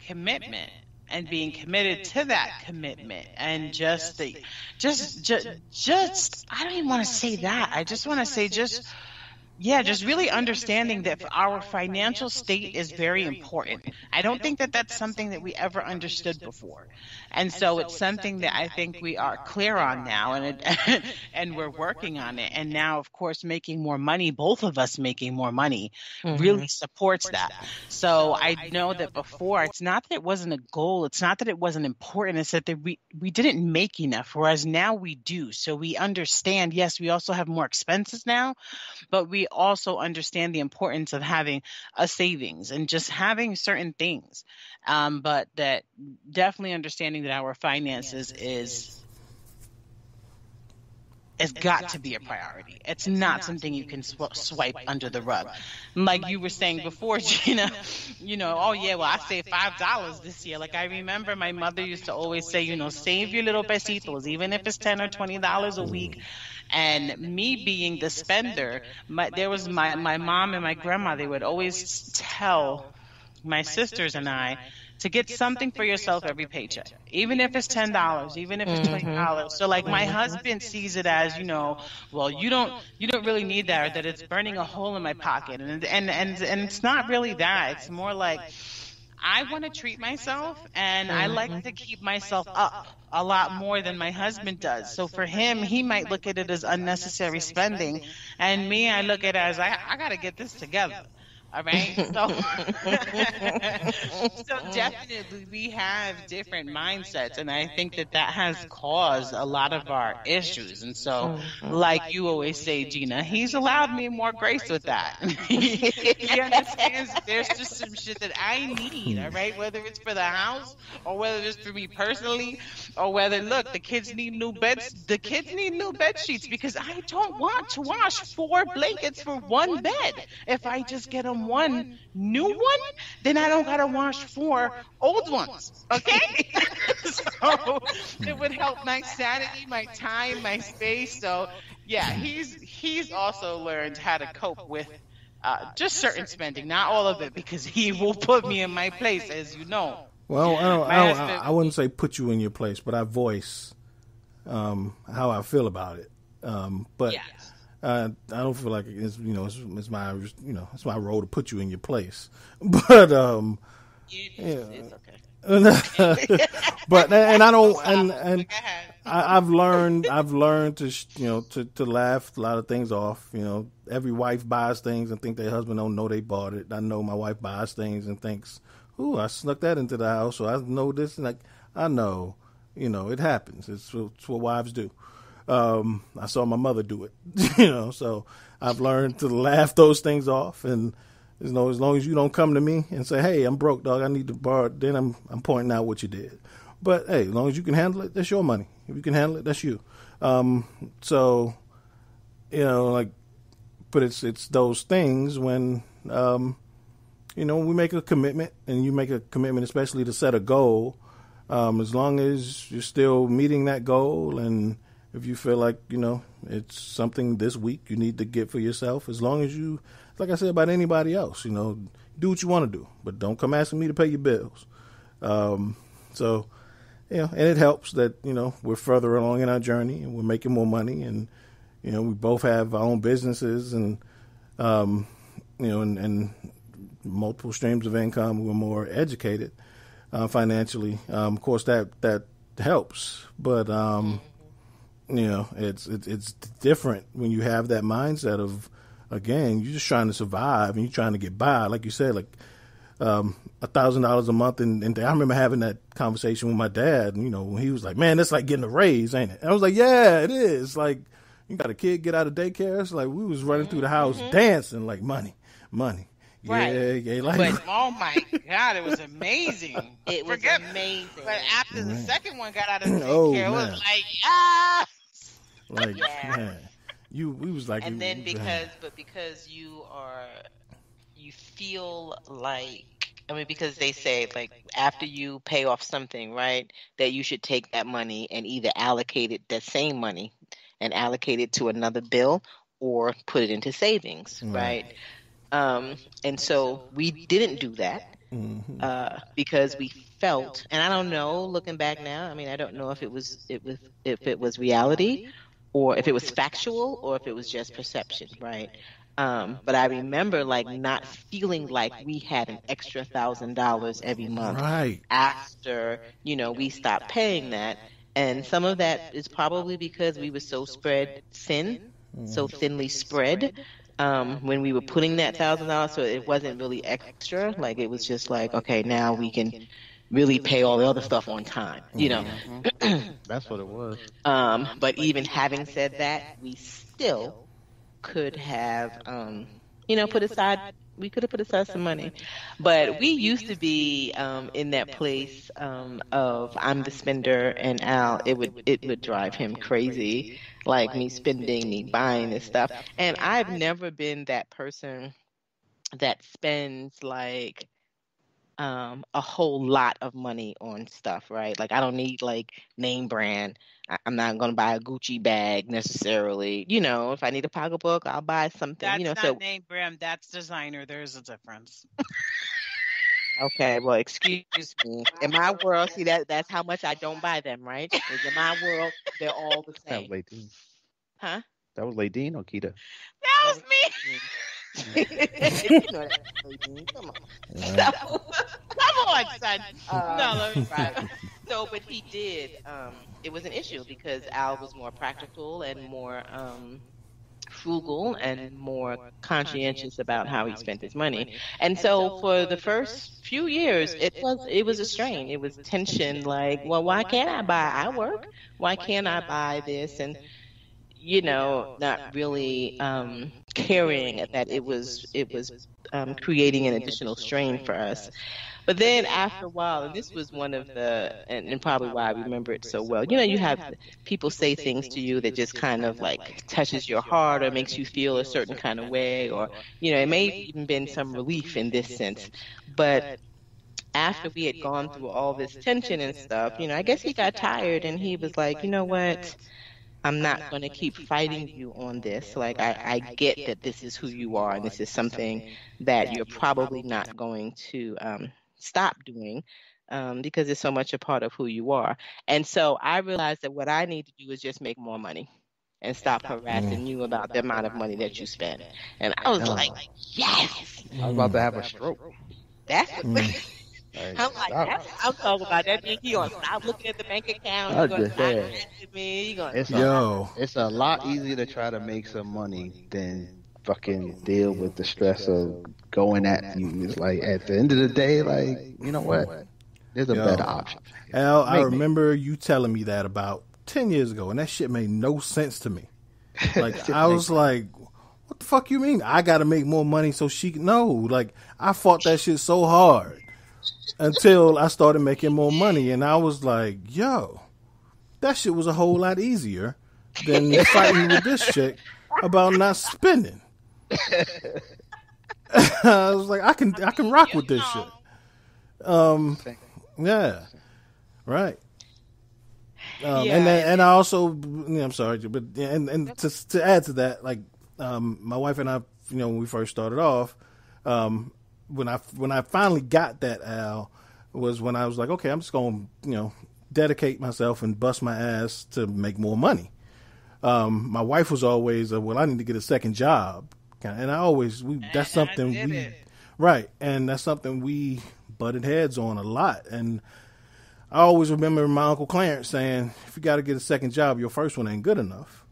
Speaker 12: commitment and being committed to that commitment, and just I don't even want to say that. I just want to say just really understanding that our financial state is very important. I don't think that that's something that we ever understood before. And so it's something that I think we are clear on now, and we're working on it. And now, of course, making more money, both of us making more money, really supports that. So I know that before, it's not that it wasn't a goal. It's not that it wasn't important. It's that we didn't make enough, whereas now we do. So we understand, yes, we also have more expenses now, but we also understand the importance of having a savings and just having certain things. But that definitely understanding that our finances has got to be a priority. It's not something you can swipe under the rug. Like you were saying before, Gina, oh yeah, well, I saved $5 this year. Like I remember my mother used to always say, save your little pesitos, even if it's $10 or $20 a week. And me being the spender, my mom and my grandma, they would always tell my sisters and I to get something for yourself every paycheck, even if it's $10, even if it's $20. So like my husband sees it as, well, you don't really need that, or that it's burning a hole in my pocket. And it's not really that. It's more like, I want to treat myself, and I like to keep myself up a lot more than my husband does. So for him, he might look at it as unnecessary spending, and me, I look at it as I got to get this together. All right. So definitely we have different mindsets, and I think that has caused a lot of our issues. And so, like you always say, Gina, he's allowed me more grace with that. He understands there's just some shit that I need, all right? Whether it's for the house, or whether it's for me personally, or whether, look, the kids need new beds. The kids need new bed sheets, because I don't want to wash 4 blankets for one bed. If I just get them one new one, then I don't gotta wash 4 old ones. Okay? So it would help my sanity, my time, my space. So yeah, he's also learned how to cope with just certain spending, not all of it, because he will put me in my place, as you know.
Speaker 9: Well, I wouldn't say put you in your place, but I voice how I feel about it. But yes. I don't feel like it's it's my it's my role to put you in your place, but it's okay. But and I don't and I've learned to to laugh a lot of things off. Every wife buys things and think their husband don't know they bought it. I know my wife buys things and thinks, "Ooh, I snuck that into the house," or I know this, and I know, it happens. It's what wives do. I saw my mother do it, so I've learned to laugh those things off. And, as long as you don't come to me and say, "Hey, I'm broke, dog, I need to borrow," then I'm pointing out what you did. But hey, as long as you can handle it, that's your money. If you can handle it, that's you. So, but it's those things when, we make a commitment, and you make a commitment, especially to set a goal, as long as you're still meeting that goal, and if you feel like, it's something this week you need to get for yourself, as long as you, like I said about anybody else, do what you want to do, but don't come asking me to pay your bills. So, and it helps that, we're further along in our journey, and we're making more money, and, we both have our own businesses, and, and multiple streams of income. We're more educated financially. Of course, that helps, but it's different when you have that mindset of, again, you're just trying to survive and you're trying to get by. Like you said, like $1,000 a month, and I remember having that conversation with my dad. And, when he was like, "Man, that's like getting a raise, ain't it?" And I was like, "Yeah, it is. Like, you got a kid get out of daycare." It's like we was running through the house dancing, like money.
Speaker 6: Right.
Speaker 9: Yeah, like.
Speaker 12: But oh my God, it was amazing.
Speaker 6: It was amazing.
Speaker 12: But after the second one got out of the
Speaker 9: Oh,
Speaker 12: daycare, it
Speaker 9: man.
Speaker 12: was like, ah.
Speaker 9: Like,
Speaker 6: Yeah.
Speaker 9: man, we was like,
Speaker 6: And then because you feel like, I mean, because they say like after you pay off something, right, that you should take that money and either allocate it, that same money, and allocate it to another bill or put it into savings, right? And so we didn't do that. Because we felt, and I don't know, looking back now, I mean, I don't know if it was reality, or if it was factual, or if it was just perception, right? But I remember like not feeling like we had an extra $1,000 every month after we stopped paying that, and some of that is probably because we were so so thinly spread. When we were putting that $1,000, so it wasn't really extra. Like it was just like, okay, now we can really pay all the other stuff on time,
Speaker 11: That's what it was.
Speaker 6: But even having said that, we still could have, we could have put aside some money. But we used to be in that place of I'm the spender and Al, it would drive him crazy, like me spending, me buying this stuff. And I've never been that person that spends like a whole lot of money on stuff, right? Like I don't need like name brand. I'm not going to buy a Gucci bag necessarily. If I need a pocketbook, I'll buy something.
Speaker 12: That's not name brand. That's designer. There's a difference.
Speaker 6: Okay, well, excuse me. In my world, see that's how much I don't buy them, right? Because in my world, they're all the same.
Speaker 11: That was Ladine.
Speaker 6: Huh?
Speaker 11: That was Ladine or Kita?
Speaker 12: That was me.
Speaker 6: Come on.
Speaker 12: Come on, son. No,
Speaker 6: right. So, but he did. It was an issue because Al was more practical and more frugal and more conscientious about how he spent his money. And so, for the first few years, it was a strain. It was tension. Like, well, why can't I work? Why can't I buy this? And not really caring that it was creating an additional strain for us. But then after a while, and this was one of and probably why I remember it so well, you have people say things to you that just kind of like touches your heart or makes you feel a certain kind of way, or, it may even been some relief in this sense. But after we had gone through all this tension and stuff, I guess he got tired and he was like, you know what? I'm not going to keep fighting you on this. Like, I get that this is who you are and this is something that you're probably not going to stop doing because it's so much a part of who you are. And so I realized that what I need to do is just make more money and stop harassing you about the amount of money that you spend. And I was like, yes!
Speaker 11: I was about to have a stroke.
Speaker 6: That's what I'm like, I'm talking about that. He gonna stop looking at the bank account. He's gonna stop asking me.
Speaker 11: It's a lot easier to try to make some money than fucking deal with the stress of going at you. It's like at the end of the day, like, you know what? There's a better option.
Speaker 9: Al, I remember you telling me that about 10 years ago, and that shit made no sense to me. Like I was like, what the fuck you mean? I got to make more money so she can? No, like I fought that shit so hard. Until I started making more money, and I was like, yo, that shit was a whole lot easier than fighting with this chick about not spending. I was like, I can rock with this shit. Yeah, right. And I also, I'm sorry, but and to add to that, like my wife and I, when we first started off, when I finally got that, Al, was when I was like, okay, I'm just going to, dedicate myself and bust my ass to make more money. My wife was always, well, I need to get a second job. And that's something we butted heads on a lot. And I always remember my Uncle Clarence saying, if you got to get a second job, your first one ain't good enough.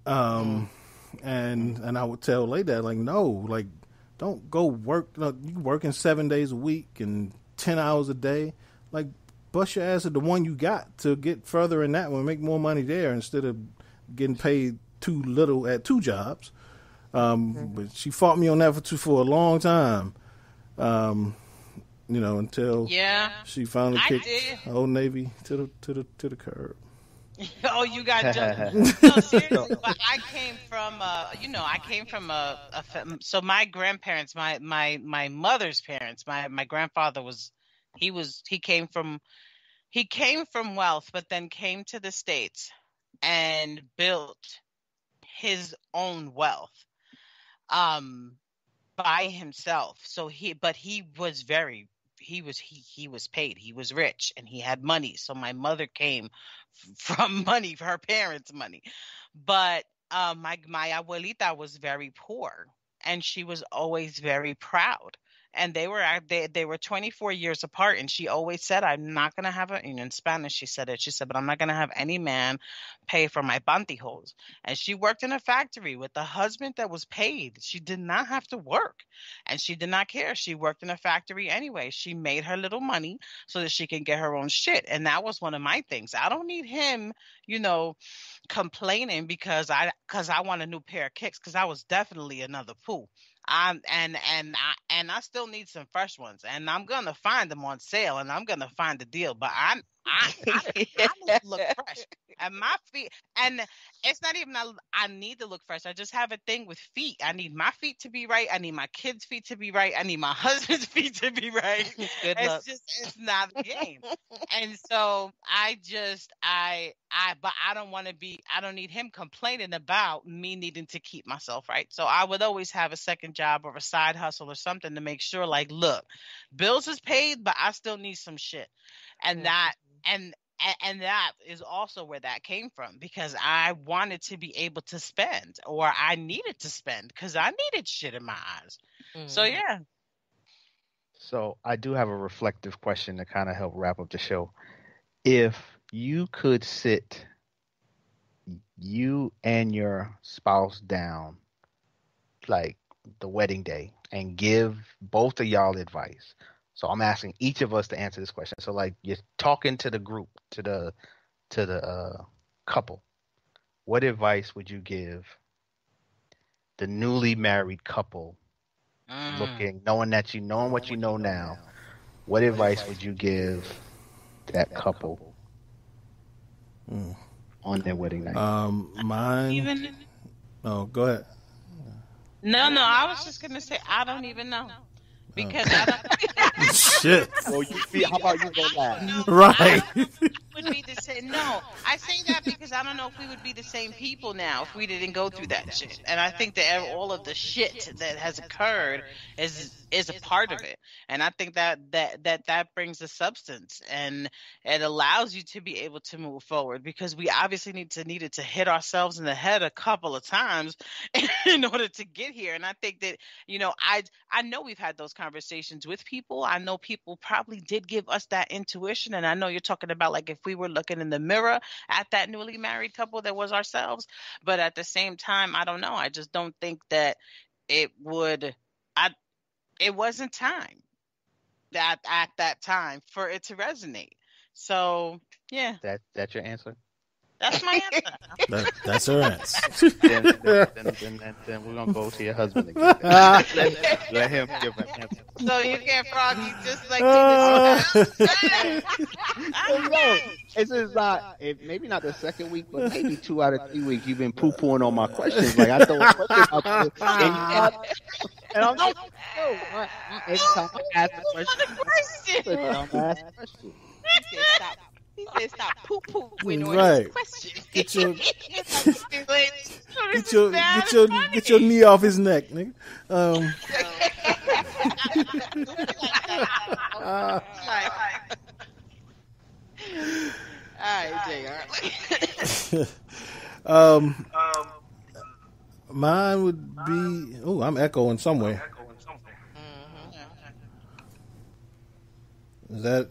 Speaker 9: And I would tell Ladine, like, no, like, don't go work. You working 7 days a week and 10 hours a day. Like, bust your ass at the one you got to get further in that one, make more money there instead of getting paid too little at two jobs. But she fought me on that for a long time. Until she finally kicked Old Navy to the curb.
Speaker 12: Oh, you got jumped. No, seriously. But I came from so my grandparents, my mother's parents, my grandfather he came from wealth, but then came to the States and built his own wealth by himself. So he was paid. He was rich and he had money. So my mother came from money, her parents' money. But my abuelita was very poor and she was always very proud. And they were 24 years apart, and she always said, "I'm not gonna have in Spanish." She said it. She said, "But I'm not gonna have any man pay for my pantyhose." And she worked in a factory with a husband that was paid. She did not have to work, and she did not care. She worked in a factory anyway. She made her little money so that she can get her own shit. And that was one of my things. I don't need him, complaining because I want a new pair of kicks, because I was definitely another fool. And I still need some fresh ones, and I'm gonna find them on sale, and I'm gonna find a deal. But I need to look fresh, and my feet. And it's not even I need to look fresh. I just have a thing with feet. I need my feet to be right. I need my kids' feet to be right. I need my husband's feet to be right. It's not a game. And so but I don't need him complaining about me needing to keep myself right. So I would always have a second job or a side hustle or something to make sure, like, look, bills is paid, but I still need some shit. And that is also where that came from, because I wanted to be able to spend, or I needed to spend because I needed shit in my eyes. So yeah.
Speaker 11: So I do have a reflective question to kind of help wrap up the show. If you could sit you and your spouse down, like the wedding day, and give both of y'all advice. So I'm asking each of us to answer this question. So like, you're talking to the group, to the couple. What advice would you give the newly married couple, knowing what you know now? What advice would you give that couple on their wedding night?
Speaker 9: Mine. Oh, go ahead.
Speaker 12: No, I was just gonna say I don't even know, because I don't.
Speaker 9: Shit.
Speaker 11: Well, how about you go last?
Speaker 9: Right.
Speaker 12: Would be the same. No, I say that because I don't know if we would be the same people now if we didn't go through that shit. And I think that all of the shit that has occurred is a part of it. And I think that brings a substance, and it allows you to be able to move forward, because we obviously needed to hit ourselves in the head a couple of times in order to get here. And I think that, I know we've had those conversations with people. I know people probably did give us that intuition. And I know you're talking about, like, if we were looking in the mirror at that newly married couple that was ourselves. But at the same time, I don't know. I just don't think that it wasn't time at that time for it to resonate. So yeah.
Speaker 11: That's your answer?
Speaker 12: That's my answer.
Speaker 9: That's her answer.
Speaker 11: then we're going to go to your husband again. Let him give an answer.
Speaker 12: So you can't Froggy just like
Speaker 11: it's just not, maybe not the second week, but maybe 2 out of 3 weeks you've been poo-pooing on my questions. Like, I throw a question out there, and I'm like, every time I ask a question, I'm asking a question.
Speaker 6: He said, "Stop poo-pooing on
Speaker 9: right.
Speaker 6: his question."
Speaker 9: Get your knee off his neck, nigga.
Speaker 12: All right, JR.
Speaker 9: Mine would be. Oh, I'm echoing somewhere. Is that?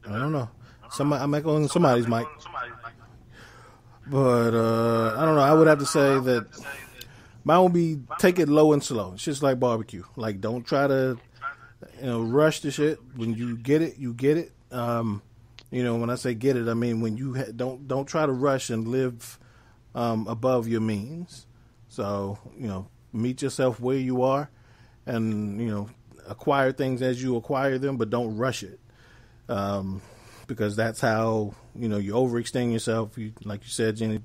Speaker 9: I don't know. I'm echoing somebody's mic. But I don't know. I would have to say that mine would be take it low and slow. It's just like barbecue. Like, don't try to rush the shit. When you get it, you get it. When I say get it, I mean when you don't try to rush and live above your means. So, meet yourself where you are and, acquire things as you acquire them, but don't rush it. Because that's how, you overextend yourself. Like you said, Gina,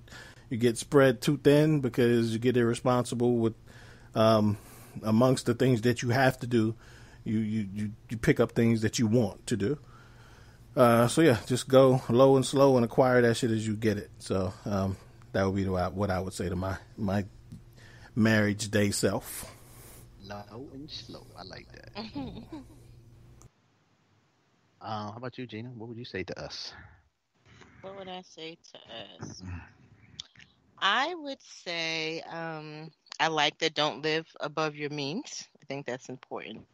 Speaker 9: you get spread too thin because you get irresponsible with, amongst the things that you have to do, you pick up things that you want to do. So yeah, just go low and slow and acquire that shit as you get it. So, that would be what I would say to my marriage day self.
Speaker 11: Low and slow. I like that. How about you, Gina? What would you say to us?
Speaker 8: What would I say to us? I would say I like that don't live above your means. I think that's important.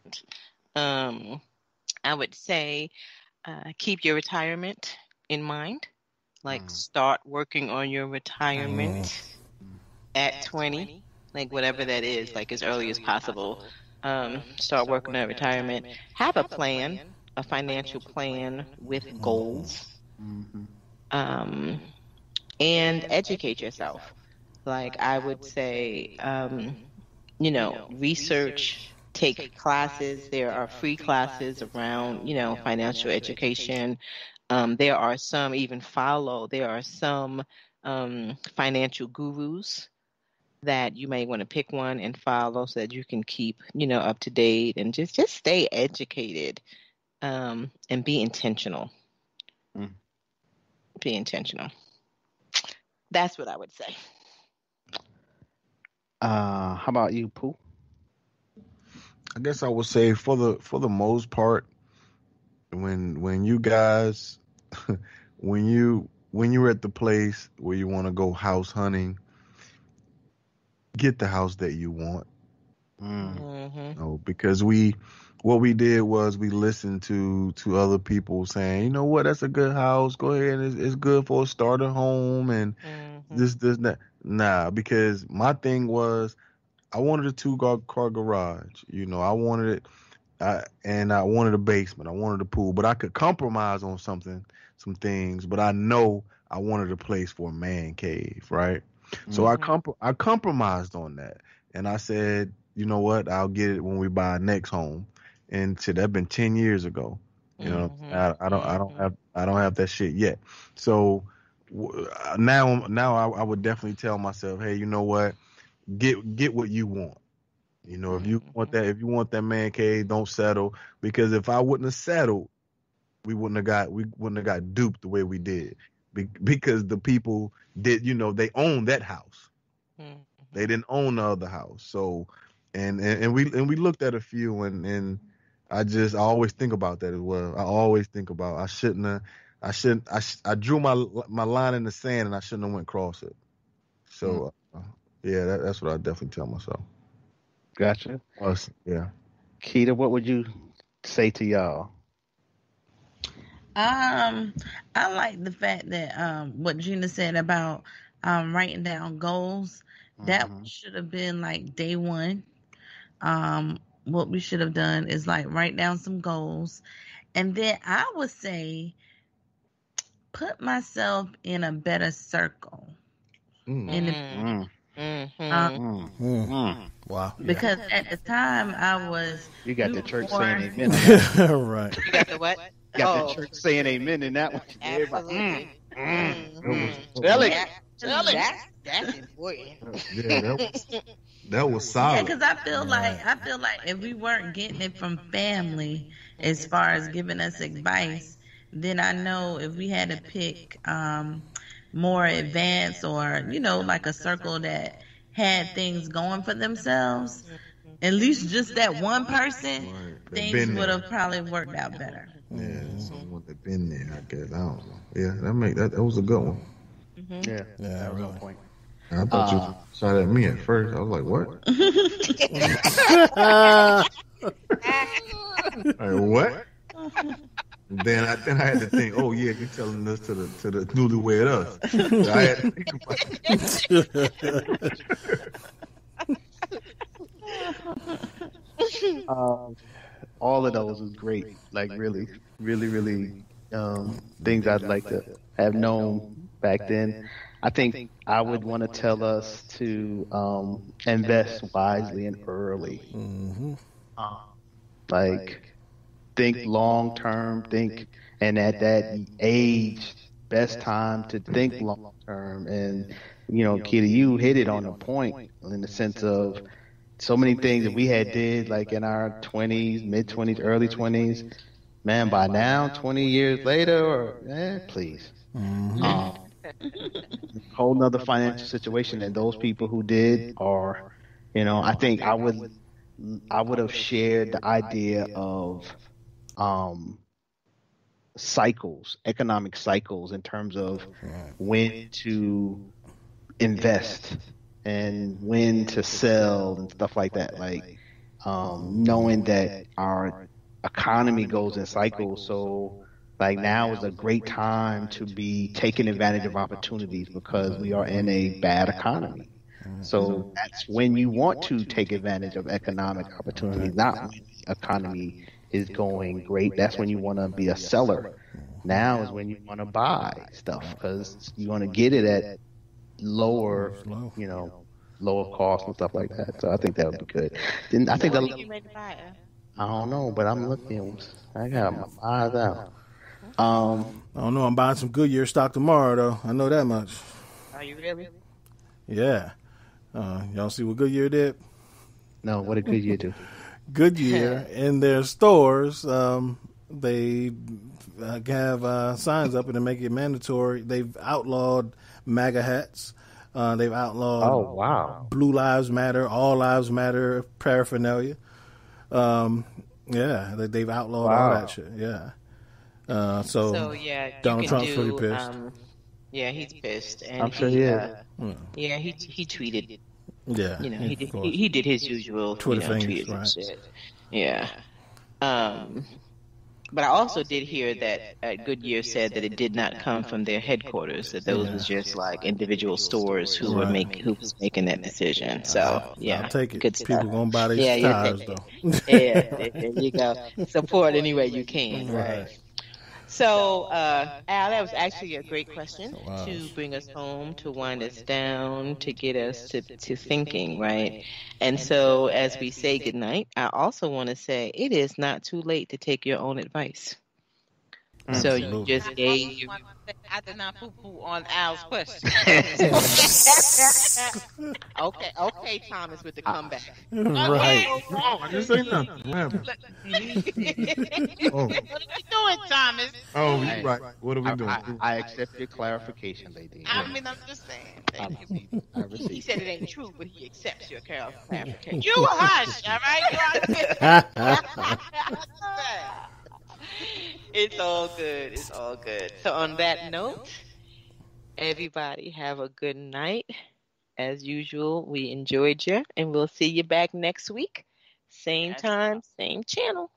Speaker 8: I would say keep your retirement in mind. Like start working on your retirement at 20, like whatever that is, like as early as possible. Start working on retirement. Have a plan, a financial plan with goals. And educate yourself. Like I would say, research, take classes. There are free classes around, financial education. There are some financial gurus that you may want to pick one and follow so that you can keep, up to date and just stay educated, and be intentional. Be intentional. That's what I would say.
Speaker 11: How about you, Pooh?
Speaker 10: I guess I would say for the most part, when you guys when you're at the place where you want to go house hunting, get the house that you want. Because what we did was we listened to other people saying, you know what, that's a good house. Go ahead, it's good for a starter home and this that. Nah, because my thing was I wanted a 2-car garage. I wanted it, and I wanted a basement. I wanted a pool, but I could compromise on some things. But I know I wanted a place for a man cave, right? So I compromised on that, and I said, you know what, I'll get it when we buy our next home. And shit, that been 10 years ago. I don't have that shit yet. So now I would definitely tell myself, hey, you know what, get what you want. If you want that man cave, don't settle. Because if I wouldn't have settled, we wouldn't have got duped the way we did. Because the people did, they owned that house. They didn't own the other house. So, and we looked at a few, and I always think about that as well. I always think about I drew my line in the sand and I shouldn't have went across it. So, yeah, that's what I definitely tell myself.
Speaker 11: Gotcha.
Speaker 10: Yeah.
Speaker 11: Keita, what would you say to y'all?
Speaker 13: I like the fact that what Gina said about writing down goals. That should have been like day one. What we should have done is like write down some goals, and then I would say put myself in a better circle.
Speaker 9: Wow.
Speaker 13: Because at the time I was.
Speaker 11: You got the church saying amen.
Speaker 9: Right.
Speaker 8: You got the what?
Speaker 11: You got the church saying amen in that one.
Speaker 8: Absolutely. That's important.
Speaker 10: Yeah, that was solid.
Speaker 13: Yeah, because I feel like if we weren't getting it from family as far as giving us advice, then I know if we had to pick more advanced or like a circle that had things going for themselves, at least just that one person, things would have probably worked out better.
Speaker 10: Yeah, someone that been there, I guess. I don't know. Yeah, that was a good one.
Speaker 11: Yeah, that was on point.
Speaker 10: I thought you shot at me at first. I was like, what? Like, what? Then I had to think, oh yeah, you're telling this to the newlywed us. So I had to think about it.
Speaker 11: All of those was great. Like really, really, really things I'd like to have known back then. I think I would want to tell us to invest wisely and early.
Speaker 9: Mm-hmm.
Speaker 11: Like, think long term, and at that age, best time to think long term. And, Kita, you hit it on the point in the sense of so many things that we had did like in our 20s, mid-20s, early 20s. Man, by now, 20 years later, please.
Speaker 9: Mm-hmm.
Speaker 11: Whole nother financial situation, and those people who did are, I think I would have shared the idea of cycles, economic cycles, in terms of when to invest and when to sell and stuff like that. Like, knowing that our economy goes in cycles, so like now is a great time to be taking advantage of opportunities because we are in a bad economy. So that's when you want to take advantage of economic opportunities, not when the economy is going great. That's when you want to be a seller. Now is when you want to buy stuff because you want to get it at lower cost and stuff like that. So I think that would be good. Then I think I don't know, but I'm looking. I got my eyes out.
Speaker 9: I don't know. I'm buying some Goodyear stock tomorrow, though. I know that much.
Speaker 6: Are you really?
Speaker 9: Yeah. Y'all see what Goodyear did?
Speaker 11: No, what did Goodyear do?
Speaker 9: Goodyear, in their stores, they have signs up and they make it mandatory. They've outlawed MAGA hats. They've outlawed Blue Lives Matter, All Lives Matter paraphernalia. They've outlawed all that shit. Yeah. Donald Trump's pretty pissed.
Speaker 6: He's pissed, and
Speaker 11: I'm sure he is.
Speaker 6: He tweeted.
Speaker 9: Yeah,
Speaker 6: he did his usual
Speaker 9: Twitter fingers, right?
Speaker 6: Shit. Yeah. But I also did hear that Goodyear said that it did not come from their headquarters; that those was just like individual stores who were making that decision. So
Speaker 9: I'll take it.
Speaker 6: Good
Speaker 9: People
Speaker 6: stuff.
Speaker 9: gonna buy these tires though.
Speaker 6: There you go. Support any way you can, right? So, Al, that was actually a great question to bring us home, to wind us down, to get us to thinking, right? And so, as we say goodnight, I also want to say it is not too late to take your own advice.
Speaker 9: Absolutely.
Speaker 6: So you just gave.
Speaker 12: I did not poo-poo on Al's question.
Speaker 6: Okay, Thomas, with the comeback.
Speaker 9: Right.
Speaker 14: I didn't say nothing. What happened?
Speaker 12: What are we doing, Thomas?
Speaker 14: Oh, right. What are we doing?
Speaker 11: I accept your clarification, Ladine.
Speaker 12: I mean, I'm just saying. Thank you.
Speaker 6: He said it ain't true, but he accepts your clarification.
Speaker 12: You hush, all right?
Speaker 6: It's all good. It's all good. So on that note, everybody have a good night. As usual, we enjoyed you, and we'll see you back next week. Same time, same channel.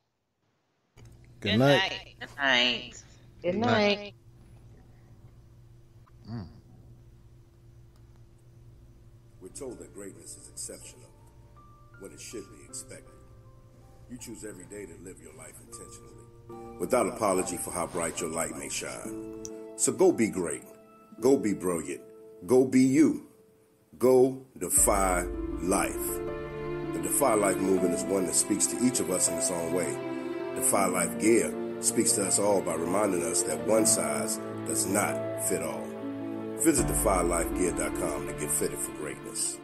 Speaker 9: Good night.
Speaker 13: Good night.
Speaker 6: Good night.
Speaker 1: We're told that greatness is exceptional when it should be expected. You choose every day to live your life intentionally, without apology for how bright your light may shine. So go be great. Go be brilliant. Go be you. Go defy life. The Defy Life movement is one that speaks to each of us in its own way. Defy Life Gear speaks to us all by reminding us that one size does not fit all. Visit defylifegear.com to get fitted for greatness.